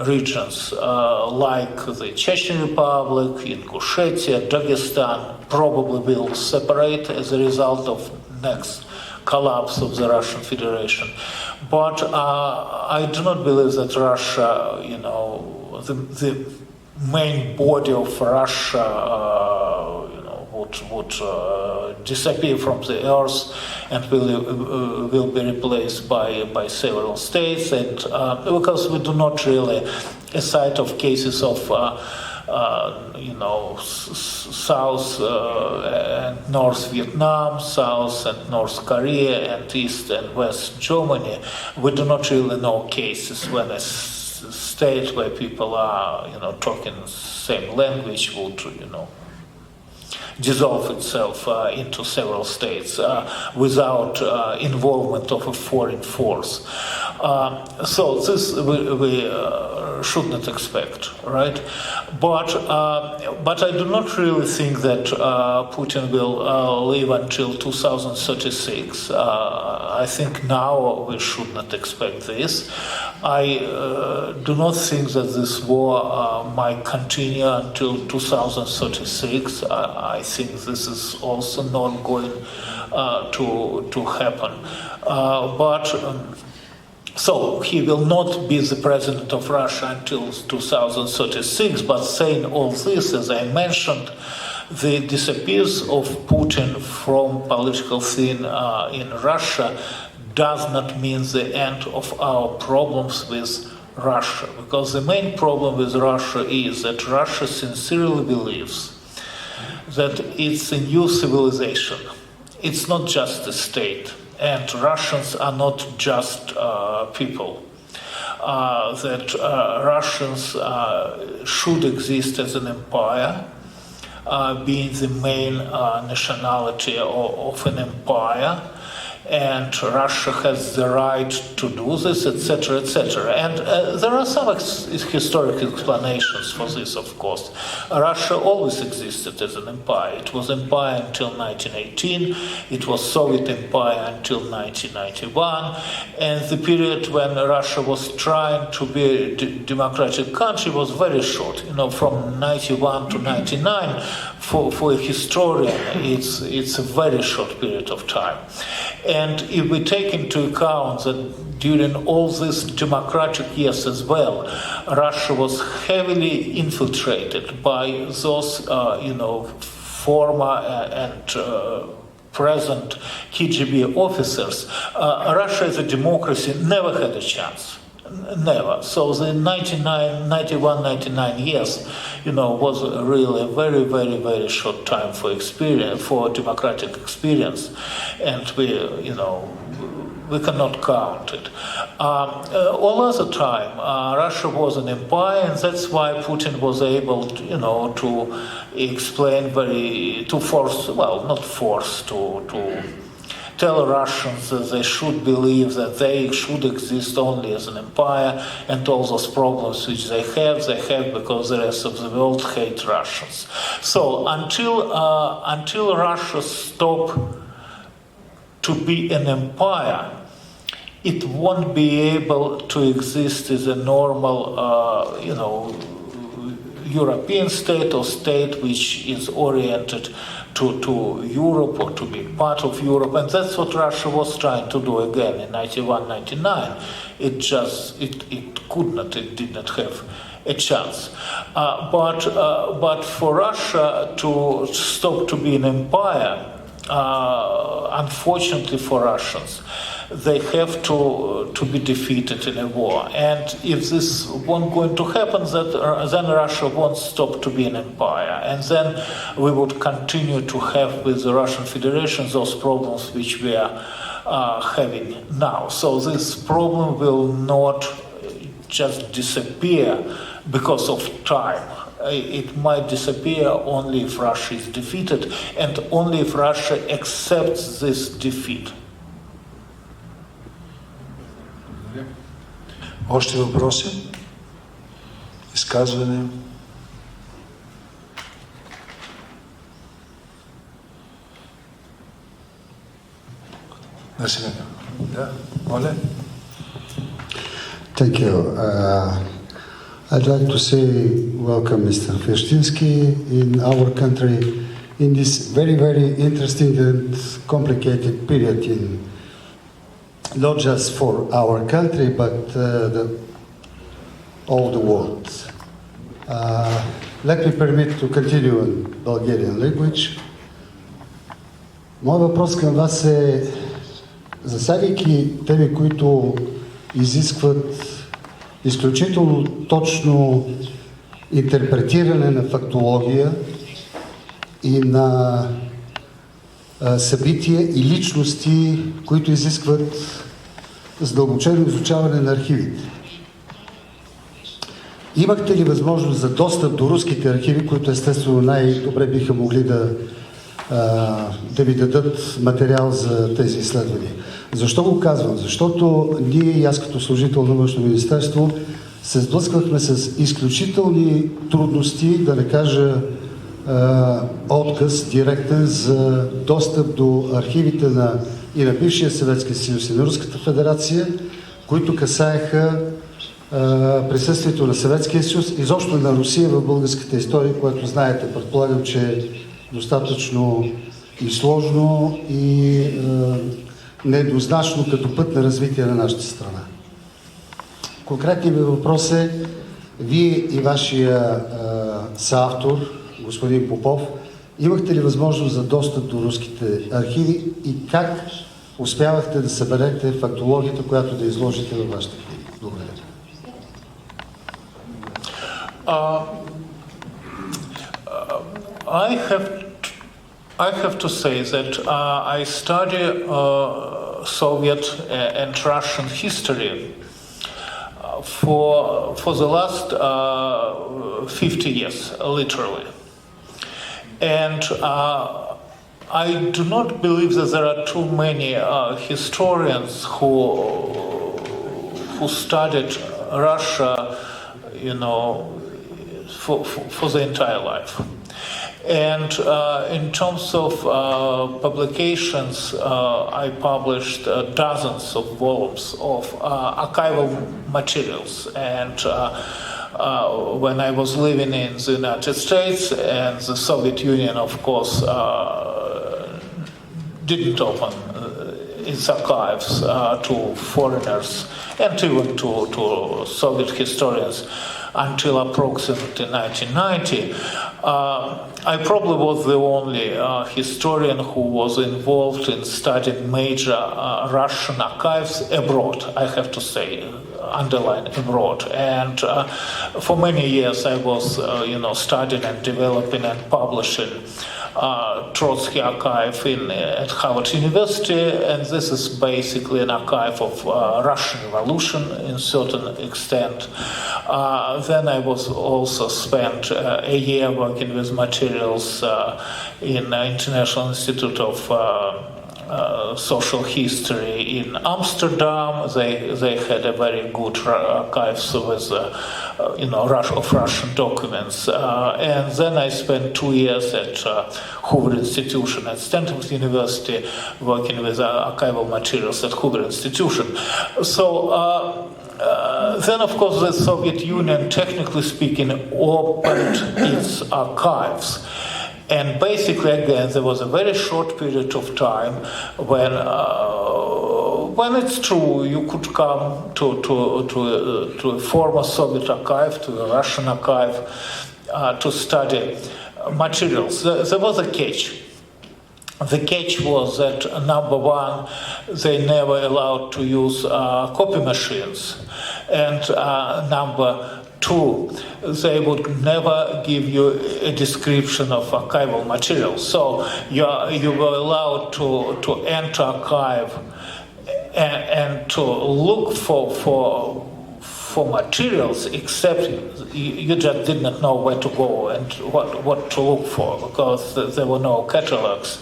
regions like the Chechen Republic, Ingushetia, Dagestan probably will separate as a result of next collapse of the Russian Federation. But I do not believe that Russia, the main body of Russia, would disappear from the earth and will be replaced by several states. And because we do not really, aside of cases of South and North Vietnam, South and North Korea, and East and West Germany, we do not really know cases when a state where people are, talking the same language would, dissolve itself into several states without involvement of a foreign force. So this we should not expect, right? But I do not really think that Putin will live until 2036. I think now we should not expect this. I do not think that this war might continue until 2036. I think this is also not going to happen. So he will not be the president of Russia until 2036, but saying all this, as I mentioned, the disappearance of Putin from political scene in Russia does not mean the end of our problems with Russia, because the main problem with Russia is that Russia sincerely believes that it's a new civilization. It's not just a state. And Russians are not just people. That Russians should exist as an empire, being the main nationality of an empire, and Russia has the right to do this, etc., etc. And there are some historical explanations for this, of course. Russia always existed as an empire. It was empire until 1918, it was Soviet empire until 1991, and the period when Russia was trying to be a democratic country was very short. From 91 to 99, for a historian, it's a very short period of time. And if we take into account that during all these democratic years as well, Russia was heavily infiltrated by those, former and present KGB officers, Russia as a democracy never had a chance. Never. So the 91-99 years, was really a very, very, very short time for democratic experience, and we cannot count it. All other time, Russia was an empire, and that's why Putin was able, to explain to tell Russians that they should believe that they should exist only as an empire, and all those problems which they have because the rest of the world hate Russians. So until Russia stops to be an empire, it won't be able to exist as a normal, European state or state which is oriented to Europe or to be part of Europe, and that's what Russia was trying to do again in 91-99. It did not have a chance. But for Russia to stop to be an empire, unfortunately for Russians, they have to be defeated in a war. And if this won't going to happen, then Russia won't stop to be an empire. And then we would continue to have with the Russian Federation those problems which we are having now. So this problem will not just disappear because of time. It might disappear only if Russia is defeated, and only if Russia accepts this defeat. Още въпроси? Изказване? Да, моля. Thank you. I'd like to say welcome Mr. Felshinsky in our country in this very, very interesting and complicated period not just for our country, but all the world. Let me permit to continue in Bulgarian language. Моят въпрос към вас е, засягайки теми, които изискват изключително точно интерпретиране на фактология и на събития и личности, които изискват задълбочено изучаване на архивите. Имахте ли възможност за достъп до руските архиви, които естествено най-добре биха могли да ви дадат материал за тези изследвания? Защо го казвам? Защото ние и аз като служител на Външно министерство се сблъсквахме с изключителни трудности, да не кажа отказ директен за достъп до архивите и на бившия Съветски съюз и на Руската федерация, които касаеха присъствието на Съветския съюз, изобщо на Русия в българската история, което знаете, предполагам, че е достатъчно и сложно и нееднозначно като път на развитие на нашата страна. Конкретният ми въпрос е, вие и вашия съавтор, господин Попов, имахте ли възможност за достъп до руските архиви и как успявахте да съберете фактологията, която да изложите във вашите книги? Благодаря. I have to say that I study Soviet and Russian history for the last 50 years, literally. And I do not believe that there are too many historians who studied Russia, for the entire life. And in terms of publications, I published dozens of volumes of archival materials. And when I was living in the United States, and the Soviet Union, of course, didn't open its archives to foreigners and even to Soviet historians until approximately 1990. I probably was the only historian who was involved in studying major Russian archives abroad, I have to say, underline abroad. And for many years I was, studying and developing and publishing Trotsky archive at Harvard University, and this is basically an archive of Russian Revolution in certain extent. Then I was also spent a year working with materials in International Institute of Social History in Amsterdam. They had a very good archives with of Russian documents. And then I spent 2 years at Hoover Institution at Stanford University, working with archival materials at Hoover Institution. So then, of course, the Soviet Union, technically speaking, opened its archives. And basically, again, there was a very short period of time when it's true, you could come to a former Soviet archive, to a Russian archive, to study materials. There was a catch. The catch was that, number one, they never allowed to use copy machines. And number two, they would never give you a description of archival materials. So you were allowed to enter archive and to look for materials, except you just did not know where to go and what to look for, because there were no catalogs.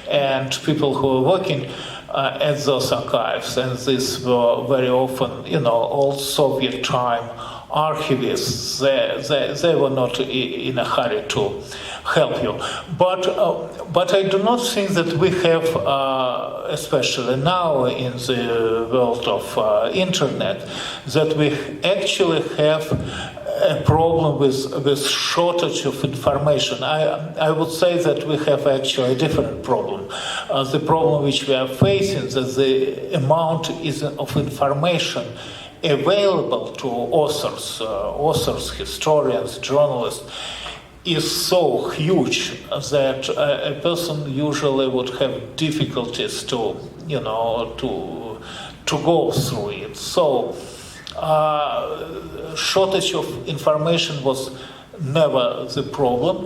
And people who were working at those archives, and these were very often, old Soviet time archivists, they were not in a hurry to help you. But I do not think that we have, especially now in the world of internet, that we actually have a problem with shortage of information. I would say that we have actually a different problem. The problem which we are facing is that the amount of information available to authors, historians, journalists, is so huge that a person usually would have difficulties to go through it. So shortage of information was never the problem.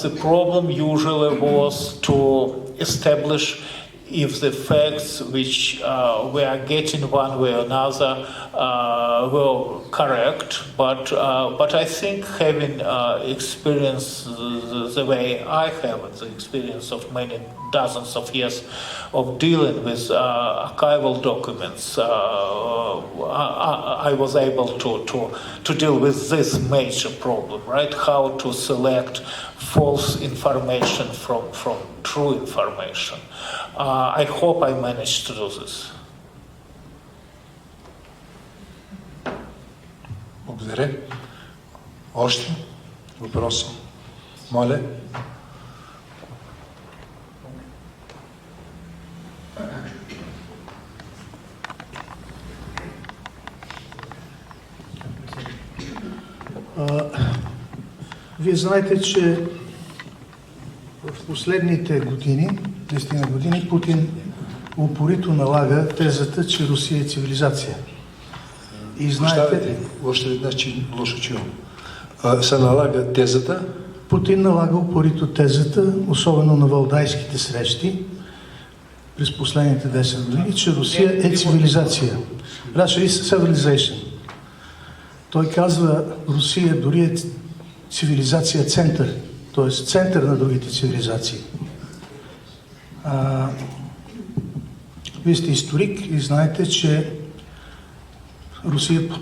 The problem usually was to establish if the facts which we are getting one way or another were correct. But I think having experience the way I have, the experience of many dozens of years of dealing with archival documents, I was able to deal with this major problem, right? How to select false information from true information. I hope I managed to do this. Благодаря. Още въпроси? Моля. Вие знаете, че в последните години, 10 години, Путин упорито налага тезата, че Русия е цивилизация. И знаете... Още веднъж, че лошо чувам. Се налага тезата? Путин налага упорито тезата, особено на валдайските срещи през последните 10 години, че Русия е цивилизация. Russia is civilization. Той казва, Русия дори е цивилизация център. т.е. център на другите цивилизации. Вие сте историк и знаете, че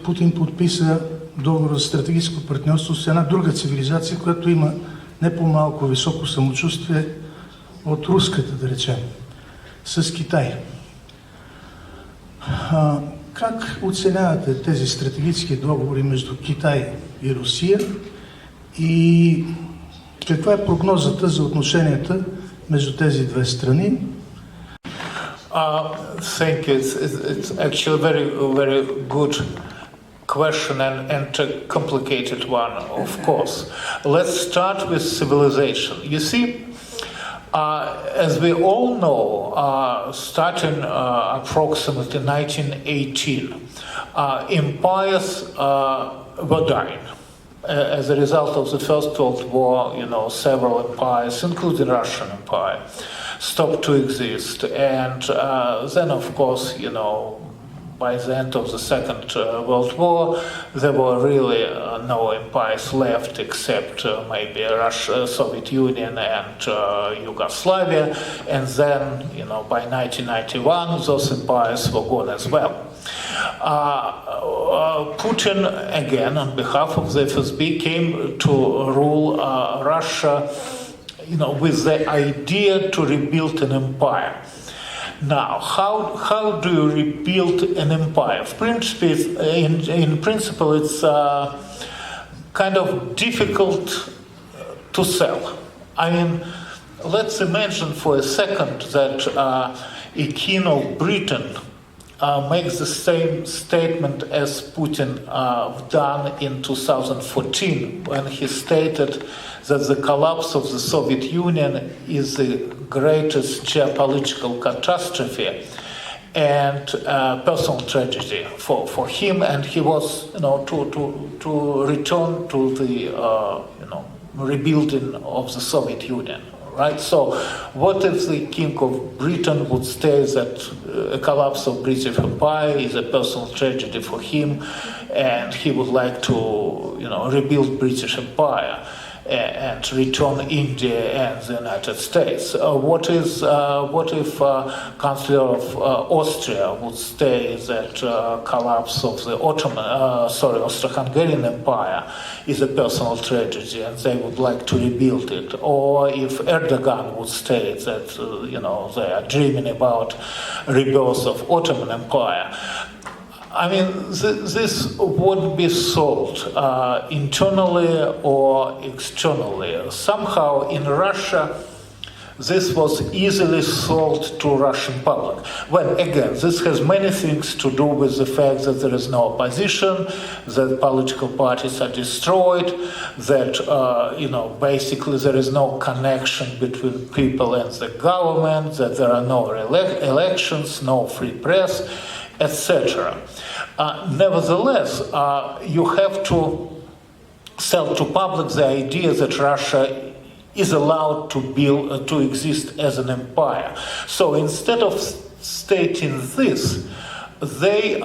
Путин подписа договор за стратегическо партньорство с една друга цивилизация, която има не по-малко високо самочувствие от руската, да речем, с Китай. Как оценявате тези стратегически договори между Китай и Русия и каква е прогнозата за отношенията между тези две страни? Think it's actually a very good question and a complicated one, of course. Let's start with civilization. You see, as we all know, starting approximately 1918, empires were dying. As a result of the First World War, several empires, including Russian Empire, stopped to exist. And then, of course, by the end of the Second World War, there were really no empires left except maybe Russia, Soviet Union and Yugoslavia. And then, by 1991, those empires were gone as well. Putin, again, on behalf of the FSB, came to rule Russia, with the idea to rebuild an empire. Now, how do you rebuild an empire? In principle, it's kind of difficult to sell. I mean, let's imagine for a second that a king of Britain makes the same statement as Putin done in 2014 when he stated that the collapse of the Soviet Union is the greatest geopolitical catastrophe and personal tragedy for him, and he was, to return to the, rebuilding of the Soviet Union. Right? So what if the King of Britain would state that a collapse of British Empire is a personal tragedy for him and he would like to, rebuild British Empire and return India and the United States? What if Chancellor of Austria would state that collapse of the Austro-Hungarian Empire is a personal tragedy and they would like to rebuild it? Or if Erdogan would state that they are dreaming about rebirth of Ottoman Empire? I mean, this would be sold internally or externally. Somehow in Russia, this was easily sold to Russian public. Well, again, this has many things to do with the fact that there is no opposition, that political parties are destroyed, that, basically there is no connection between people and the government, that there are no elections, no free press, etc. Nevertheless, you have to sell to public the idea that Russia is allowed to exist as an empire. So instead of stating this, they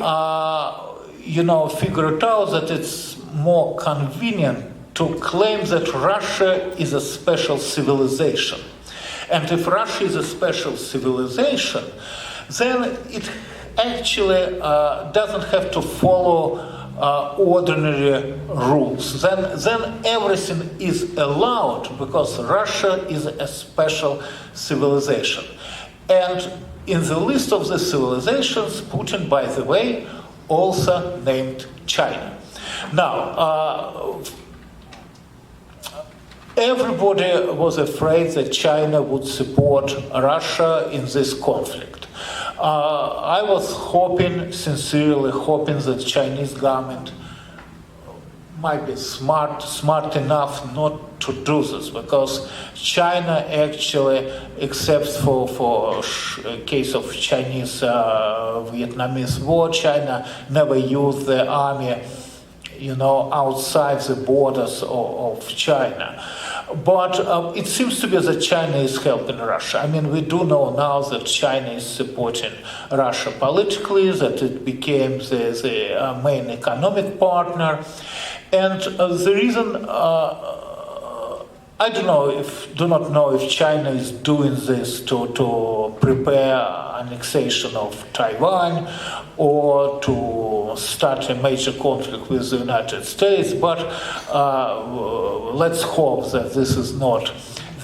figure it out that it's more convenient to claim that Russia is a special civilization. And if Russia is a special civilization, then it actually doesn't have to follow ordinary rules. Then everything is allowed because Russia is a special civilization. And in the list of the civilizations, Putin, by the way, also named China. Now, everybody was afraid that China would support Russia in this conflict. I was sincerely hoping that the Chinese government might be smart enough not to do this, because China actually, except for case of Chinese-Vietnamese war, China never used the army, outside the borders of China. But it seems to be that China is helping Russia. I mean, we do know now that China is supporting Russia politically, that it became the main economic partner. And the reason I do not know if China is doing this to prepare annexation of Taiwan or to start a major conflict with the United States, but let's hope that this is not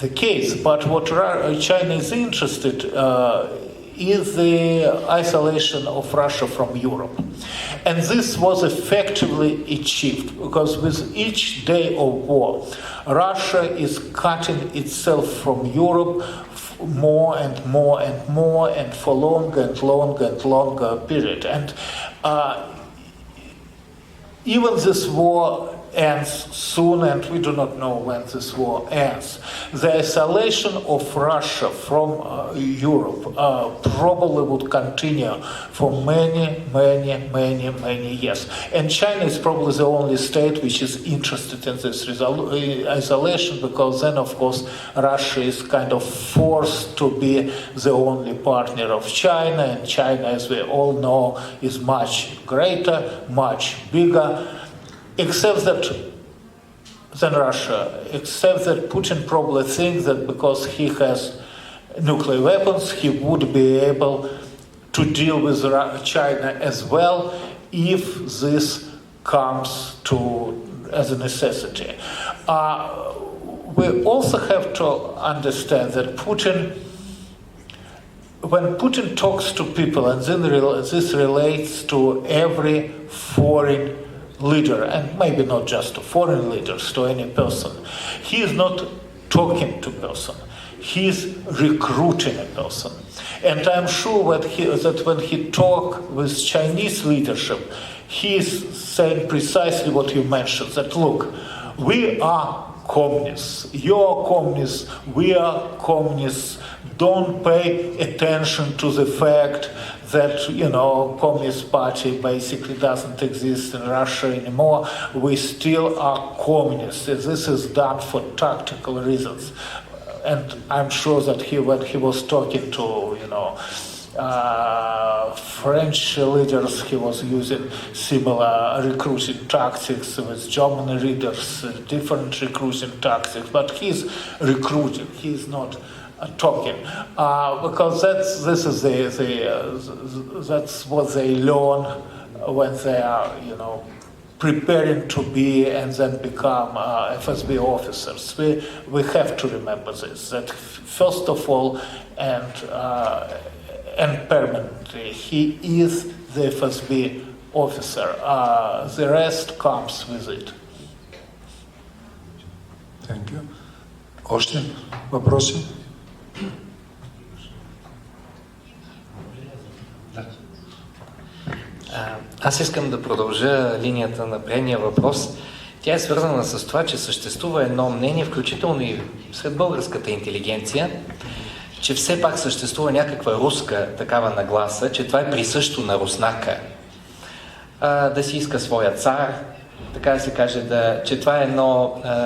the case. But what China is interested is the isolation of Russia from Europe. And this was effectively achieved, because with each day of war, Russia is cutting itself from Europe more and more and more, and for longer and longer and longer period. And even this war ends soon, and we do not know when this war ends. The isolation of Russia from Europe probably would continue for many, many, many, many years. And China is probably the only state which is interested in this isolation, because then, of course, Russia is kind of forced to be the only partner of China, and China, as we all know, is much greater, much bigger. Except that than Russia, except that Putin probably thinks that because he has nuclear weapons, he would be able to deal with China as well if this comes to as a necessity. We also have to understand that when Putin talks to people, and then this relates to every foreign leader, and maybe not just to foreign leaders, to any person. He is not talking to person. He is recruiting a person. And I'm sure that when he talks with Chinese leadership, he is saying precisely what you mentioned, that look, we are communists. You are communists. We are communists. Don't pay attention to the fact that, Communist Party basically doesn't exist in Russia anymore. We still are communists. This is done for tactical reasons. And I'm sure that when he was talking to, French leaders, he was using similar recruiting tactics. With German leaders, different recruiting tactics. But he's recruiting. He's not talking, because that's what they learn when they are, preparing to be and then become FSB officers. We have to remember this, that first of all and permanently, he is the FSB officer. The rest comes with it. Thank you. Още въпроси? Аз искам да продължа линията на предния въпрос. Тя е свързана с това, че съществува едно мнение, включително и сред българската интелигенция, че все пак съществува някаква руска такава нагласа, че това е присъщо на руснака. Да си иска своя цар, така да се каже, че това е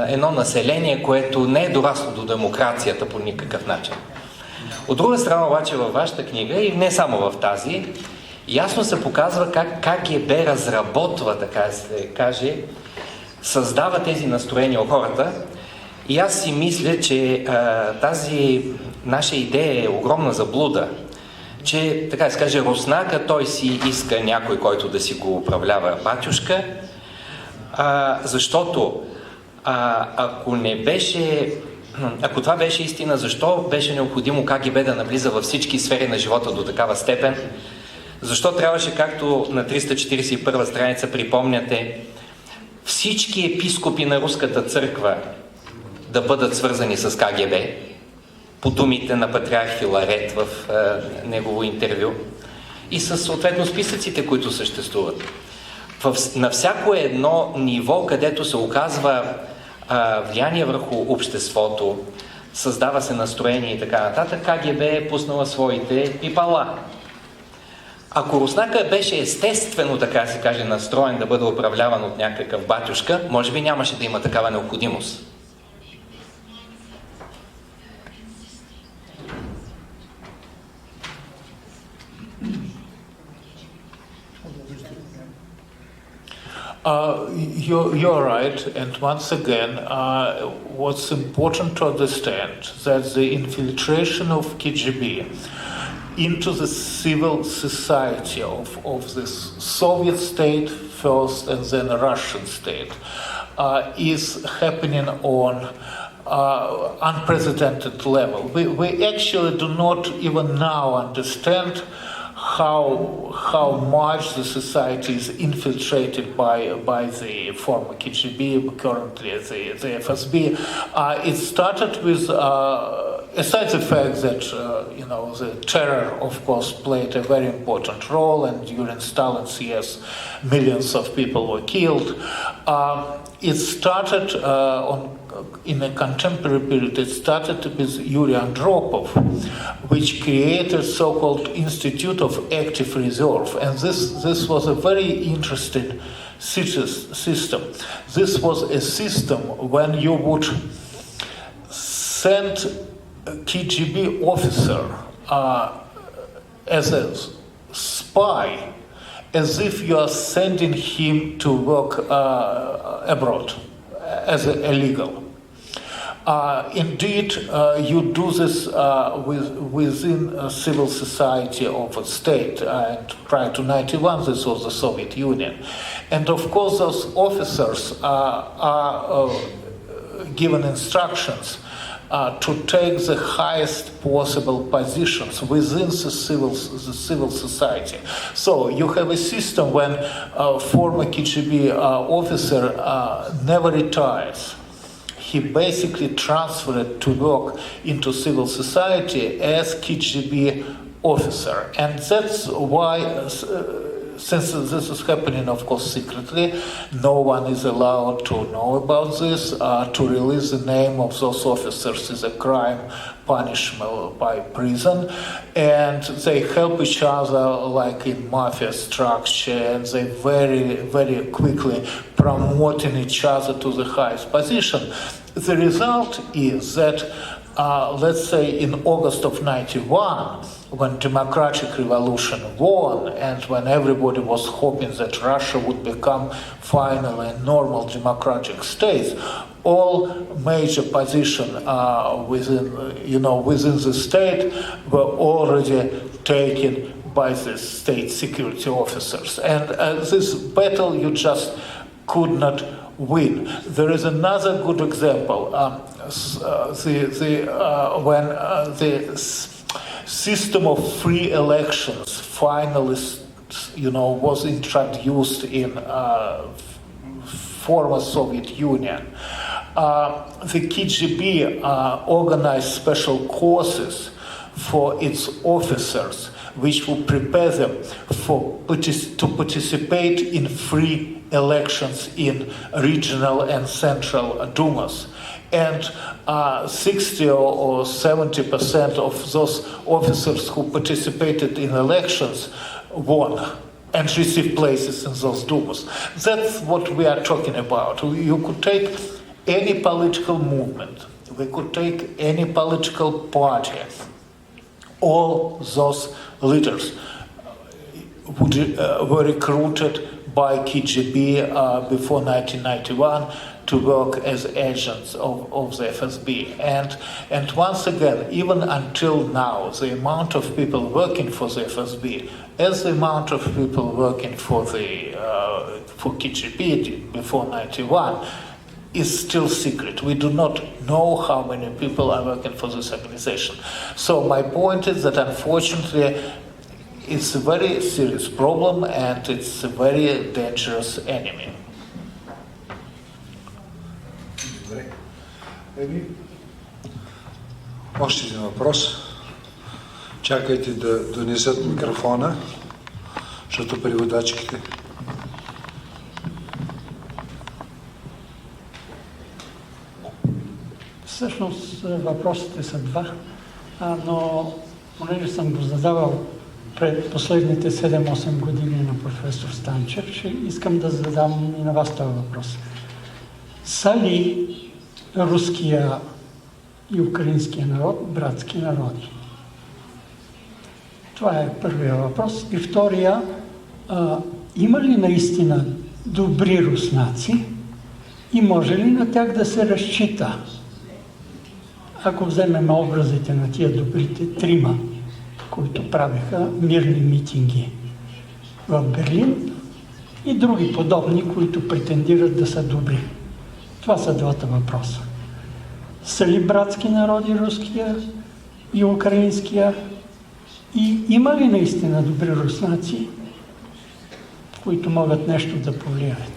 едно население, което не е дорасло до демокрацията по никакъв начин. От друга страна обаче във вашата книга, и не само в тази, ясно се показва как КГБ разработва, така да се каже, създава тези настроения у хората. И аз си мисля, че тази наша идея е огромна заблуда, че, така да се каже, руснака, той си иска някой, който да си го управлява батюшка, защото ако това беше истина, защо беше необходимо КГБ да навлиза във всички сфери на живота до такава степен? Защо трябваше, както на 341 страница припомняте, всички епископи на Руската църква да бъдат свързани с КГБ, по думите на патриарх Филарет в негово интервю, и с съответно списъците, които съществуват. На всяко едно ниво, където се оказва влияние върху обществото, създава се настроение и така нататък, КГБ е пуснала своите пипала. Ако руснака беше естествено, така се каже, настроен да бъде управляван от някакъв батюшка, може би нямаше да има такава необходимост. You're right, and once again, what's important to understand that the infiltration of KGB into the civil society of this Soviet state first and then Russian state is happening on unprecedented level. We actually do not even now understand how much the society is infiltrated by the former KGB, currently the FSB. It started with, aside the fact that the terror, of course, played a very important role, and during Stalin's years, millions of people were killed. It started in a contemporary period. It started with Yuri Andropov, which created so-called Institute of Active Reserve, and this was a very interesting system. This was a system when you would send a KGB officer as a spy, as if you are sending him to work abroad as illegal. Indeed, you do this within a civil society of a state, and prior to 1991, this was the Soviet Union. And of course, those officers are given instructions to take the highest possible positions within the civil society. So you have a system when a former KGB officer never retires. He basically transferred to work into civil society as KGB officer. And that's why, since this is happening, of course, secretly, no one is allowed to know about this. To release the name of those officers is a crime punishable by prison. And they help each other like in mafia structure, and they very, very quickly promoting each other to the highest position. The result is that, let's say in August of 91, when democratic revolution won, and when everybody was hoping that Russia would become finally a normal democratic state, all major positions within the state were already taken by the state security officers. And this battle you just could not win. There is another good example. When the system of free elections finally, was introduced in former Soviet Union, the KGB organized special courses for its officers, which will prepare them to participate in free elections in regional and central Dumas. And 60 or 70% of those officers who participated in elections won and received places in those Dumas. That's what we are talking about. You could take any political movement, we could take any political party. All those leaders were recruited by KGB before 1991 to work as agents of the FSB. And once again, even until now, the amount of people working for the FSB as the amount of people working for KGB before 91 is still secret. We do not know how many people are working for this organization. So my point is that unfortunately it's a very serious problem and it's a very dangerous enemy. Още един въпрос. Чакайте да донесат микрофона, защото преводачките. Всъщност въпросите са два, но понеже съм го задавал пред последните 7-8 години на професор Станчев, ще искам да задам и на вас този въпрос. Са ли руския и украинския народ братски народи? Това е първия въпрос. И втория, има ли наистина добри руснаци и може ли на тях да се разчита? Ако вземем образите на тия добрите трима, които правиха мирни митинги в Берлин и други подобни, които претендират да са добри. Това са двата въпроса. Са ли братски народи руския и украинския? И има ли наистина добри руснаци, които могат нещо да повлияят?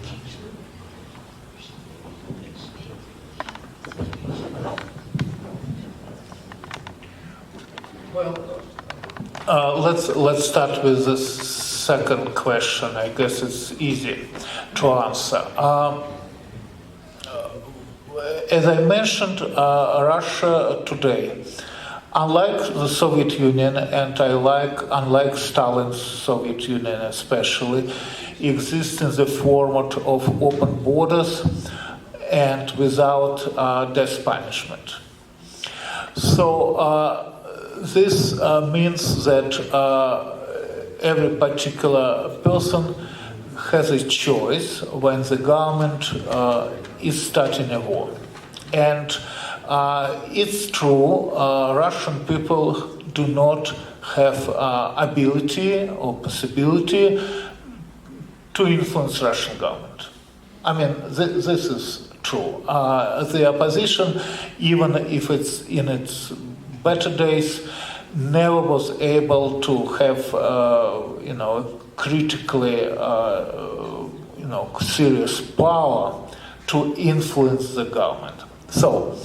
Let's start with the second question. I guess it's easy to answer. As I mentioned, Russia today, unlike the Soviet Union, and unlike Stalin's Soviet Union especially, exists in the format of open borders and without death punishment. So this means that every particular person has a choice when the government is starting a war. And it's true, Russian people do not have ability or possibility to influence Russian government. I mean, this is true. The opposition, even if it's in its better days, never was able to have, critically, serious power to influence the government. So,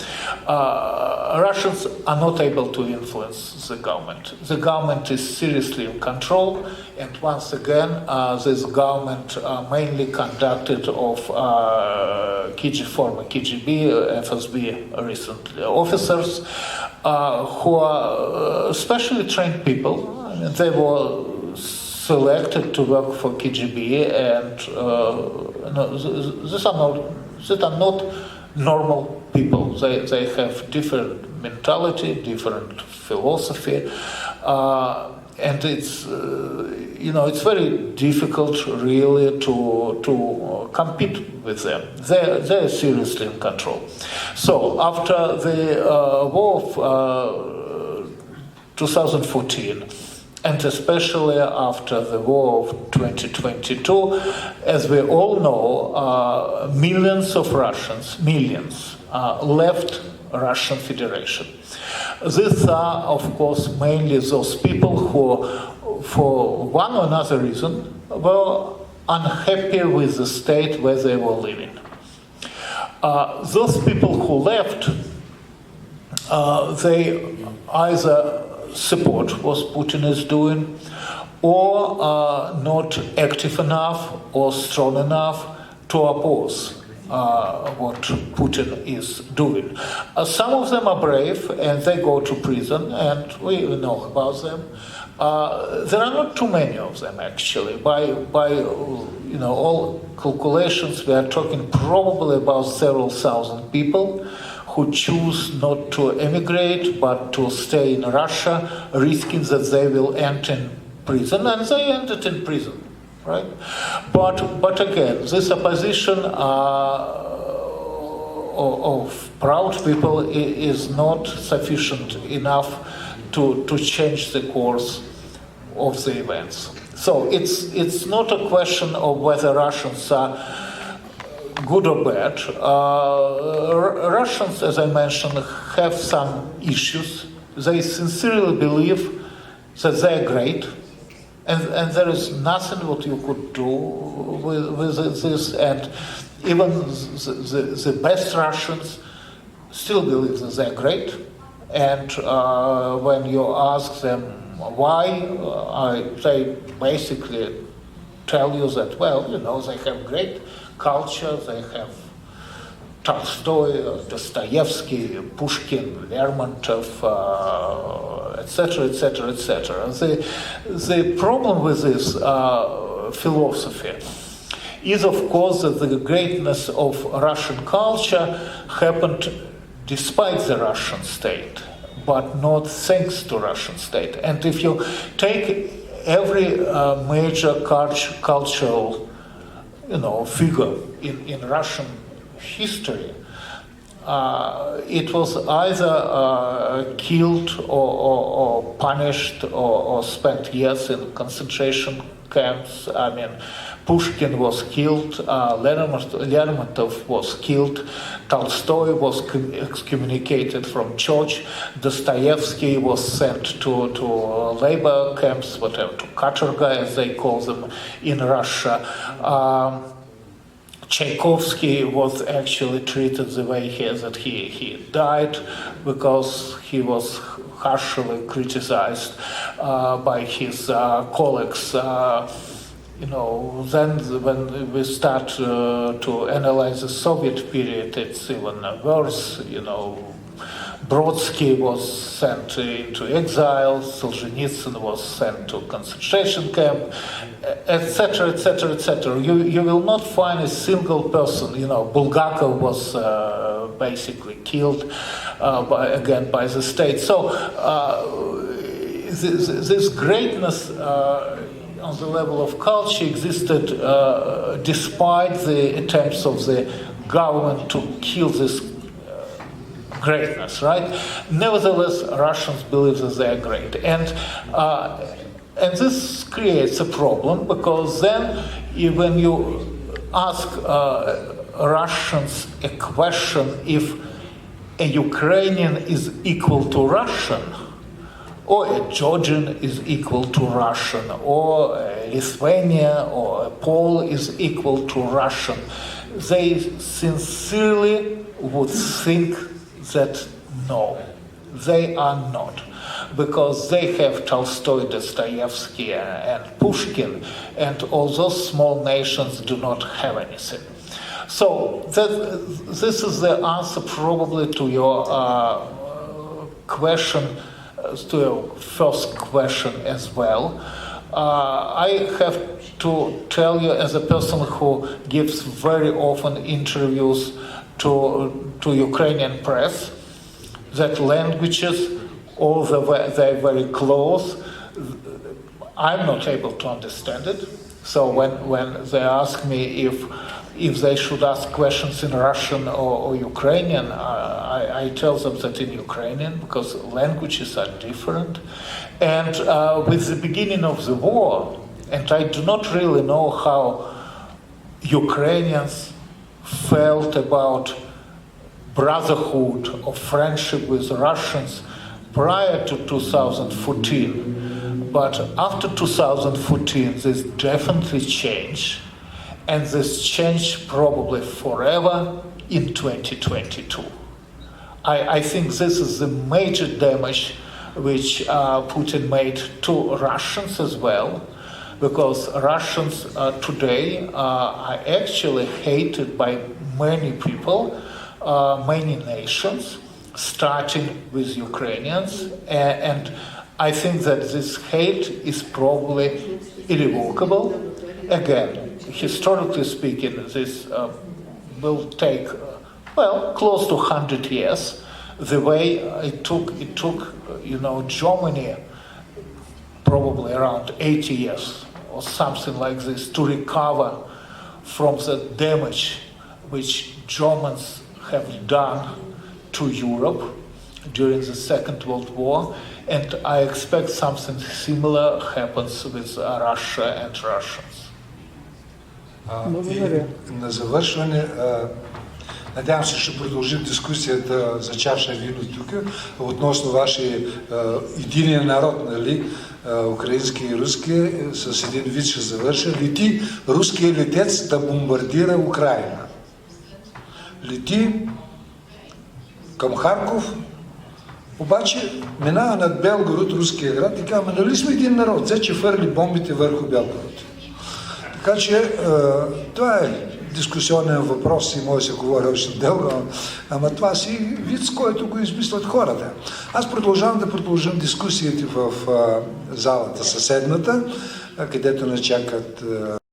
Russians are not able to influence the government. The government is seriously in control, and once again, this government mainly conducted of former KGB, FSB recently officers, who are specially trained people. I mean, they were selected to work for KGB, and these are not normal people. They have different mentality, different philosophy, and it's very difficult really to compete with them. They're seriously in control. So after the war of 2014, and especially after the war of 2022, as we all know, millions of Russians, left Russian Federation. These are, of course, mainly those people who, for one or another reason, were unhappy with the state where they were living. Those people who left, they either support what Putin is doing, or not active enough or strong enough to oppose what Putin is doing. Some of them are brave and they go to prison, and we know about them. There are not too many of them actually. By all calculations, we are talking probably about several thousand people who choose not to emigrate but to stay in Russia, risking that they will end in prison, and they ended in prison, right? But again, this opposition of proud people is not sufficient enough to change the course of the events. So it's not a question of whether Russians are good or bad. Russians, as I mentioned, have some issues. They sincerely believe that they are great, and there is nothing what you could do with this. And even the best Russians still believe that they are great. And when you ask them why, they basically tell you that, well, they have great culture, they have Tolstoy, Dostoevsky, Pushkin, Lermontov, etc., etc., etc. The problem with this philosophy is, of course, that the greatness of Russian culture happened despite the Russian state, but not thanks to Russian state. And if you take every major cultural figure in Russian history. It was either killed or punished or spent years in concentration camps. I mean, Pushkin was killed, Lermontov was killed, Tolstoy was excommunicated from church, Dostoevsky was sent to labor camps, whatever, to katorga as they call them in Russia. Tchaikovsky was actually treated the way he died because he was harshly criticized by his colleagues. Then when we start to analyze the Soviet period, it's even worse. Brodsky was sent into exile, Solzhenitsyn was sent to concentration camp, etc., etc., etc. You will not find a single person. Bulgakov was basically killed by the state. So this greatness on the level of culture existed despite the attempts of the government to kill this greatness, right? Nevertheless, Russians believe that they are great, and this creates a problem because then when you ask Russians a question if a Ukrainian is equal to Russian, or a Georgian is equal to Russian, or a Lithuanian or a Pole is equal to Russian, they sincerely would think that no, they are not, because they have Tolstoy, Dostoevsky, and Pushkin, and all those small nations do not have anything. So this is the answer probably to your question, to your first question as well. I have to tell you, as a person who gives very often interviews to Ukrainian press, that languages, although they're very close, I'm not able to understand it. So when they ask me if they should ask questions in Russian or Ukrainian, I tell them that in Ukrainian, because languages are different. And with the beginning of the war, and I do not really know how Ukrainians felt about brotherhood or friendship with Russians prior to 2014. But after 2014, this definitely changed. And this changed probably forever in 2022. I think this is the major damage which Putin made to Russians as well, because Russians today are actually hated by many people, many nations, starting with Ukrainians, and I think that this hate is probably irrevocable. Again, historically speaking, this will take, close to 100 years. The way it took, Germany probably around 80 years or something like this to recover from the damage which Germans have done to Europe during the Second World War, and I expect something similar happens with Russia and Russians. На завършване, надявам се, ще продължим дискусията за чаша вино тук, относно вашия единен народ, нали, украински и руски, с един вид ще завърша. Лети руския летец да бомбардира Украина. Лети към Харков, обаче минава над Белгород, руския град, и казва, нали сме един народ, взе, че фърли бомбите върху Белгород. Така че това е дискусионен въпрос и може да се говори още дълго, ама това си вид, с който го измислят хората. Аз продължавам да продължам дискусиите в залата съседната, където не чакат